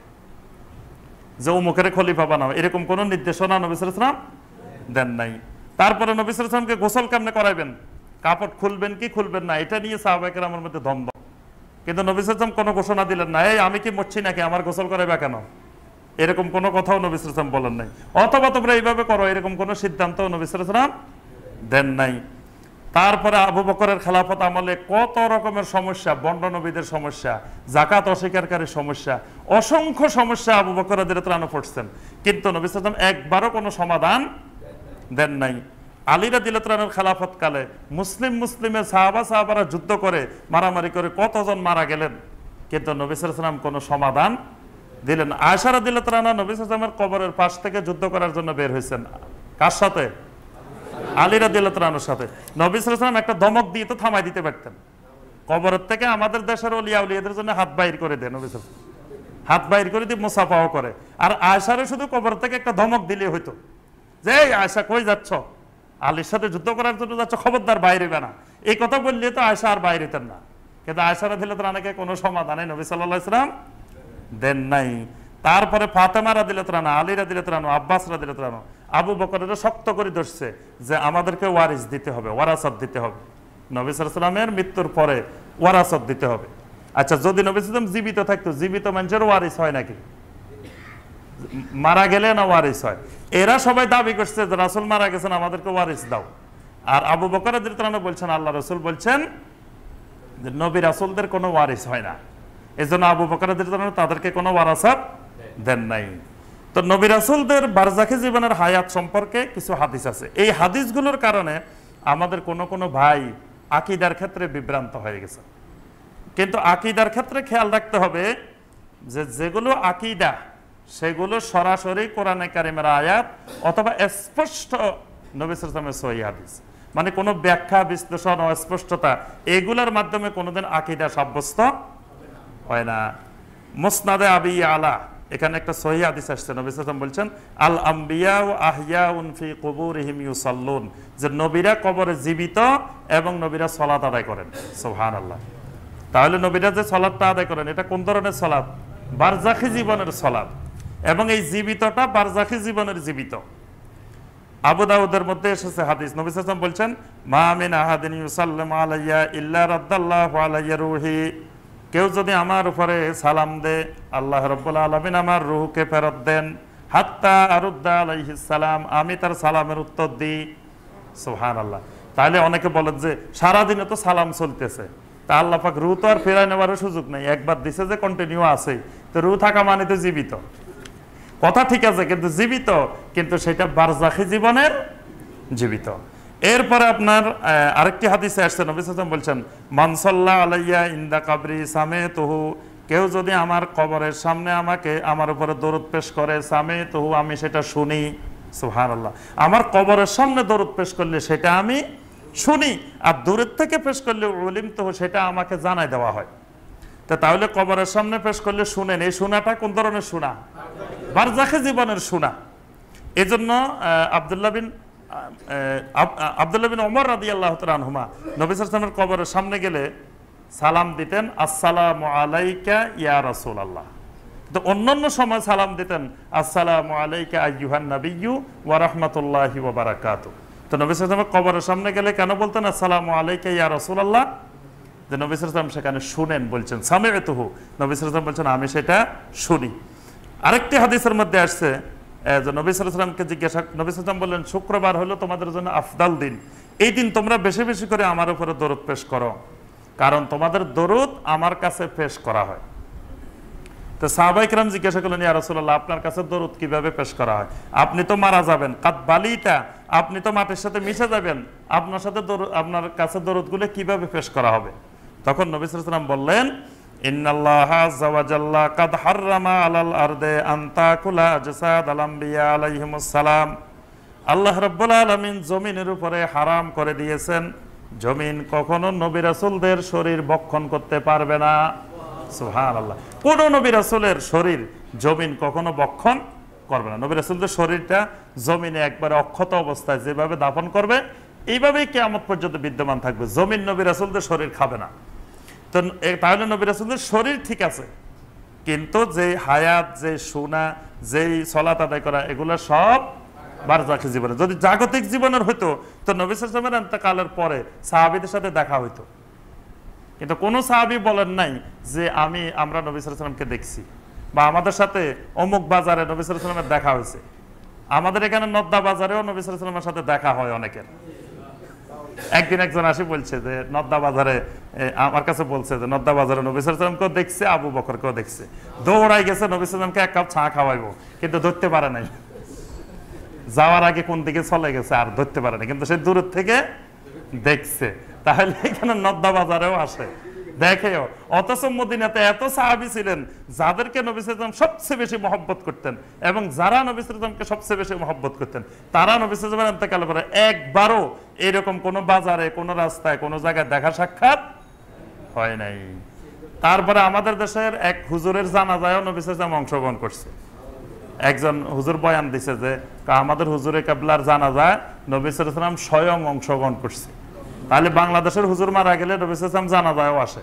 যে অমুকের খলিফা বানাও, এরকম কোনো নির্দেশনা নবী সাল্লাল্লাহু আলাইহি ওয়াসাল্লাম দেন নাই। তারপরে নবী সাল্লাল্লাহু আলাইহি ওয়াসাল্লামকে গোসল কেমনে করাইবেন, কাপড় খুলবেন কি খুলবেন না, এটা নিয়ে সাহাবায়ে কেরামের মধ্যে দ্বন্দ্ব। কিন্তু নবী সাল্লাল্লাহু আলাইহি ওয়াসাল্লাম কোনো ঘোষণা দিলেন না, এই আমি কি মরছি নাকি, আমার গোসল করাইবা কেন, এরকম কোনো কথাও নবী সাল্লাল্লাহু আলাইহি ওয়াসাল্লাম বলেন নাই। অথবা তোমরা এইভাবে করো, এরকম কোনো সিদ্ধান্ত নবী সাল্লাল্লাহু আলাইহি ওয়াসাল্লাম দেন নাই। তারপরে আবু বকরের খেলাফত আমলে কত রকমের সমস্যা, বন্ড নবীদের সমস্যা, যাকাত অস্বীকারীর সমস্যা, অসংখ্য সমস্যা আবু বকর রাদিয়াল্লাহু আনহু পড়ছেন, কিন্তু নবী সাল্লাল্লাহু আলাইহি ওয়াসাল্লাম একবারও কোনো সমাধান দেন নাই। আলী রাদিয়াল্লাহু আনহুর খেলাফত কালে মুসলিমের সাহাবারা যুদ্ধ করে মারামারি করে কতজন মারা গেলেন, কিন্তু নবী সাল্লাল্লাহু আলাইহি ওয়াসাল্লাম কোনো সমাধান দিলেন। আয়েশা রাদিয়াল্লাহু আনহা নবী সাল্লাল্লাহু আলাইহি ওয়াসাল্লামের কবরের পাশ থেকে যুদ্ধ করার জন্য বের হয়েছেন, কার সাথে? আলী রাদিয়াল্লাহু আনহুর সাথে। নবী সাল্লাল্লাহু আলাইহি ওয়াসাল্লাম একটা ধমক দিয়ে তো থামাই দিতে পারতেন, কবরের থেকে আমাদের দেশের ওলিয়া উলিয়াদের জন্য হাত বাইর করে দেন, নবী সাল্লাল্লাহু আলাইহি ওয়াসাল্লাম হাত বাইর করে দিয়ে মুসাফাও করে। আর আয়েশারে শুধু কবর থেকে একটা ধমক দিলে হইতো যে এই আয়েশা কই যাচ্ছ, আলীর সাথে যুদ্ধ করার জন্য যাচ্ছ, খবরদার বাইরে না, এই কথা বললে তো আয়েশা আর বাইরে হতেন না। কিন্তু আয়েশা রাদিয়াল্লাহু আনহাকে কোনো সমাধানে নবী সাল্লাল্লাহু আলাইহি ওয়াসাল্লাম দেন নাই। তারপরে ফাতেমা রাদিয়াল্লাহু আনহা, আলী রাদিয়াল্লাহু আনহু, আব্বাস রাদিয়াল্লাহু আনহু আবু বকরের শক্ত করে ধরছে যে আমাদেরকে ওয়ারিস দিতে হবে, ওয়ারাসাত দিতে হবে, নবী সাল্লাল্লাহু আলাইহি ওয়াসাল্লামের মৃত্যুর পরে ওয়ারাসাত দিতে হবে। আচ্ছা, যদি নবী সাল্লাল্লাহু আলাইহি ওয়াসাল্লাম জীবিত থাকতো, জীবিত মানুষের ওয়ারিস হয় নাকি? মারা গেলে না ওয়ারিস হয়? এরা সবাই দাবি করছে যে রাসূল মারা গেছেন, আমাদেরকে ওয়ারিস দাও। আর আবু বকর রাদিয়াল্লাহু আনহু বলছেন, আল্লাহ রাসূল বলছেন যে নবী রাসূলদের কোনো ওয়ারিস হয় না, এজন্য আবু বকর রাদিয়াল্লাহু আনহু তাদেরকে কোনো ওয়ারাসাত দেন নাই। তো নবী রাসূলদের বারজাখে জীবনের হায়াত সম্পর্কে কিছু হাদিস আছে। এই হাদিসগুলোর কারণে আমাদের কোনো ভাই আকীদার ক্ষেত্রে বিভ্রান্ত হয়ে গেছে। কিন্তু আকীদার ক্ষেত্রে খেয়াল রাখতে হবে যে যেগুলো আকীদা সেগুলো সরাসরি কোরআনে কারিমের আয়াত অথবা স্পষ্ট নবী সাল্লাল্লাহু আলাইহি ওয়াসাল্লামের সহিহ হাদিস, মানে কোনো ব্যাখ্যা বিশ্লেষণ ও স্পষ্টতা এগুলোর মাধ্যমে কোনোদিন আকীদা সাব্যস্ত হয় না। মুসনাদে আবি আলা এখানে একটা সহিহ হাদিস আসছে, নবী সাল্লাল্লাহু আলাইহি ওয়াসাল্লাম বলছেন আল আম্বিয়া ওয়া আহইয়াউন ফি কুবুরিহিম ইউসাল্লুন, যে নবীরা কবরে জীবিত এবং নবীরা সালাত আদায় করেন। সুবহানাল্লাহ। তাহলে নবীরা যে সালাতটা আদায় করেন এটা কোন ধরনের সালাত? বারজাখী জীবনের সালাত, এবং এই জীবিতটা বারজাখী জীবনের জীবিত। আবু দাউদের মধ্যে এসেছে হাদিস, নবী সাল্লাল্লাহু আলাইহি ওয়াসাল্লাম বলছেন মা মিন আহাদিন ইউসাল্লিমু আলাইয়া ইল্লা রাদ্দাল্লাহু আলাইয়া রূহি, কেউ যদি আমার উপরে সালাম দে আল্লাহ রাব্বুল আলামিন আমার রূহকে ফেরত দেন, হাত্তা আরুদ্দা আলাইহিস সালাম, আমি তার সালামের উত্তর দিই। সুবহানাল্লাহ। তাহলে অনেকে বলেন যে সারাদিনে তো সালাম চলতেছে, তা আল্লাহ পাক রূহ তো আর ফেরায় নেওয়ারও সুযোগ নেই, একবার দিছে যে কন্টিনিউ আছে, তো রূহ থাকা মানে তো জীবিত। কথা ঠিক আছে, কিন্তু জীবিত, কিন্তু সেটা বারজাখী জীবনের জীবিত। এরপরে আপনার আরেকটি হাদিসে আসছে, নবী সাল্লাল্লাহু আলাইহি ওয়াসাল্লাম বলছেন মান সাল্লা আলাইয়া ইনদা কাবরি সামেতুহু কেউ যদি আমার কবরের সামনে আমাকে আমার উপরে দরুদ পেশ করে সামে তো আমি সেটা শুনি, সুবহানাল্লাহ। আমার কবরের সামনে দরুদ পেশ করলে সেটা আমি শুনি, আর দূরের থেকে পেশ করলে উলিম তো সেটা আমাকে জানাই দেওয়া হয়। তাহলে কবরের সামনে পেশ করলে শুনেন, এই শোনাটা কোন ধরনের শোনা? বারজাখে জীবনের শোনা। এই জন্য আব্দুল্লাহ বিন ওমর রাদিয়াল্লাহু তাআলা আনহুমা নবী সাল্লাল্লাহু আলাইহি ওয়াসাল্লামের কবরের সামনে গেলে সালাম দিতেন, আসসালামু আলাইকা ইয়া রাসূলুল্লাহ। তো অন্যান্য সময় সালাম দিতেন, আসসালামু আলাইকা আইয়ুহান নাবিয়্যু ওয়া রাহমাতুল্লাহি ওয়া বারাকাতুহু। তো নবী সাল্লাল্লাহু আলাইহি ওয়াসাল্লাম কবরের সামনে গেলে কেন বলতেন আসসালামু আলাইকা ইয়া রাসূলুল্লাহ? যে নবী সাল্লাল্লাহু আলাইহি ওয়াসাল্লাম সেখানে শুনেন, বলছেন সামি'তুহু, নবী সাল্লাল্লাহু আলাইহি ওয়াসাল্লাম বলছেন আমি সেটা শুনি। আরেকটি হাদিসের মধ্যে আসছে যে নবী সাল্লাল্লাহু আলাইহি ওয়াসাল্লামকে জিজ্ঞাসা, নবী সাল্লাল্লাহু আলাইহি ওয়াসাল্লাম বললেন শুক্রবার হলো তোমাদের জন্য আফদাল দিন, এই দিন তোমরা বেশি বেশি করে আমার উপরে দরুদ পেশ করো, কারণ তোমাদের দরুদ আমার কাছে পেশ করা হয়। তো সাহাবায়ে কেরাম জিজ্ঞাসা করলেন, ইয়া রাসূলুল্লাহ আপনার কাছে দরুদ কিভাবে পেশ করা হয়? আপনি তো মারা যাবেন, কাদ বালিতা, আপনি তো মাটির সাথে মিশে যাবেন, আপনার সাথে আপনার কাছে দরুদগুলো কিভাবে পেশ করা হবে? তখন নবী সাল্লাল্লাহু আলাইহি ওয়াসাল্লাম বললেন, ইন্নাল্লাহা আযজা ওয়া জাল্লা কাদ হাররামা আলাল আরদে আন তাকুলা আজসাদাল আমবিয়া আলাইহিমুস সালাম। আল্লাহ রাব্বুল আলামিন জমিনের উপরে হারাম করে দিয়েছেন, জমিন কখনো নবী রাসূলদের শরীর ভক্ষণ করতে পারবে না। সুবহানাল্লাহ। কোন নবী রাসূলের শরীর জমিন কখনো ভক্ষণ করবে না। নবী রাসূলদের শরীরটা জমিনে একবারে অক্ষত অবস্থায় যেভাবে দাফন করবে, এইভাবেই কিয়ামত পর্যন্ত বিদ্যমান থাকবে। জমিন নবী রাসূলদের শরীর খাবে না। তো তাহলে নবী রাসূলদের শরীর ঠিক আছে, কিন্তু যে হায়াত, যে শোনা, যেই সালাত আদায় করা, এগুলো সব বারজাখী জীবনে। যদি জাগতিক জীবনের হইতো তো নবী সাল্লাল্লাহু আলাইহি ওয়াসাল্লামের ইন্তেকালের পরে সাহাবীদের সাথে দেখা হইতো, কিন্তু কোনো সাহাবী বলেন নাই যে আমরা নবী সাল্লাল্লাহু আলাইহি ওয়াসাল্লামকে দেখছি, বা আমাদের সাথে অমুক বাজারে নবী সাল্লাল্লাহু আলাইহি ওয়াসাল্লামের দেখা হয়েছে। আমাদের এখানে নদ্দা বাজারেও নবী সাল্লাল্লাহু আলাইহি ওয়াসাল্লামের সাথে দেখা হয় অনেকের। একদিন একজন আসি বলছে যে নদ্দা বাজারে, আমার কাছে বলছে যে নদ্দা বাজারে নবী সাল্লাল্লাহু আলাইহি ওয়াসাল্লামকেও দেখছে, আবু বকরকেও দেখছে। দৌড়াই গেছে নবী সাল্লাল্লাহু আলাইহি ওয়াসাল্লামকে এক কাপ চা খাওয়াইবো, কিন্তু ধরতে পারে নাই। যাওয়ার আগে কোন দিকে চলে গেছে আর ধরতে পারে না, কিন্তু সে দূরের থেকে দেখছে। তাহলে এখানে নদ্দা বাজারেও আসে, দেখেও। অথচ মদিনাতে এত সাহাবী ছিলেন যাদেরকে নবী সাল্লাল্লাহু আলাইহি ওয়াসাল্লাম সবচেয়ে বেশি মহব্বত করতেন, এবং যারা নবী সাল্লাল্লাহু আলাইহি ওয়াসাল্লামকে সবচেয়ে বেশি মহব্বত করতেন তারা নবী সাল্লাল্লাহু আলাইহি ওয়াসাল্লামের ইন্তেকালের পরে একবারও এরকম কোনো বাজারে, কোনো রাস্তায়, কোনো জায়গায় দেখা সাক্ষাৎ হয় নাই। তারপরে আমাদের দেশের এক হুজুরের জানাজায়ও নবী সাল্লাল্লাহু আলাইহি ওয়াসাল্লাম অংশগ্রহণ করছে। একজন হুজুর বয়ান দিছে যে আমাদের হুজুরে কেবলার জানাজায় নবী সাল্লাল্লাহু আলাইহি ওয়াসাল্লাম স্বয়ং অংশগ্রহণ করছে। তাহলে বাংলাদেশের হুজুর মারা গেলে নবী সাল্লাল্লাহু আলাইহি ওয়াসাল্লাম জানাজায়ও আসে।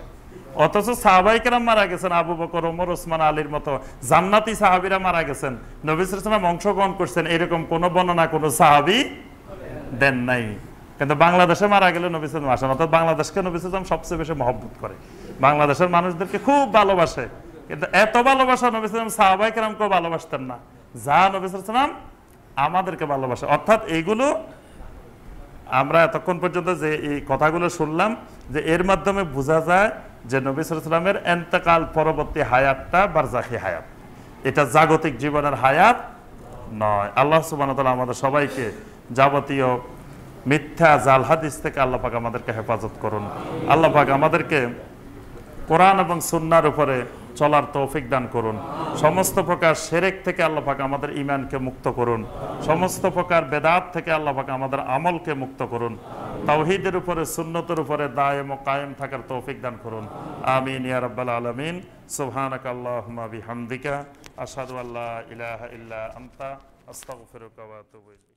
অথচ সাহাবায়ে কেরাম মারা গেছেন, আবু বকর, ওমর, ওসমান, আলীর মতো জান্নাতি সাহাবীরা মারা গেছেন, নবী সাল্লাল্লাহু আলাইহি ওয়াসাল্লাম অংশগ্রহণ করছেন, এরকম কোনো বর্ণনা কোনো সাহাবী দেন নাই। কিন্তু বাংলাদেশে মারা গেলে নবী সাল্লাল্লাহু আলাইহি ওয়াসাল্লাম আসেন, অর্থাৎ বাংলাদেশকে নবী সাল্লাল্লাহু আলাইহি ওয়াসাল্লাম সবচেয়ে বেশি মহব্বত করে, বাংলাদেশের মানুষদেরকে খুব ভালোবাসে। কিন্তু এত ভালোবাসা নবী সাল্লাল্লাহু আলাইহি ওয়াসাল্লাম সাহাবায়ে কেরামকেও ভালোবাসতেন না যা নবী সাল্লাল্লাহু আলাইহি ওয়াসাল্লাম আমাদেরকে ভালোবাসে। অর্থাৎ এইগুলো আমরা এতক্ষণ পর্যন্ত যে এই কথাগুলো শুনলাম, যে এর মাধ্যমে বোঝা যায় যে নবী সাল্লাল্লাহু আলাইহি ওয়াসাল্লামের ইন্তেকাল পরবর্তী হায়াতটা বারজাখী হায়াত, এটা জাগতিক জীবনের হায়াত নয়। আল্লাহ সুবহানাহু ওয়া তাআলা আমাদের সবাইকে যাবতীয় মিথ্যা জাল হাদিস থেকে আল্লাহ পাক আমাদেরকে হেফাজত করুন। আল্লাহ পাক আমাদেরকে কোরআন এবং সুন্নাহর উপরে চলার তৌফিক দান করুন। সমস্ত প্রকার শিরক থেকে আল্লাহ পাক আমাদের ঈমানকে মুক্ত করুন। সমস্ত প্রকার বেদাত থেকে আল্লাহ পাক আমাদের আমলকে মুক্ত করুন। তাওহীদের উপরে, সুন্নতের উপরে দায়েম ও কায়েম থাকার তৌফিক দান করুন। আমিন ইয়া রাব্বাল আলামিন। সুবহানাকা আল্লাহুম্মা বিহামদিকা আশহাদু আল্লা ইলাহা ইল্লা আনতা আস্তাগফিরুকা ওয়া আতুবু ইলাইক।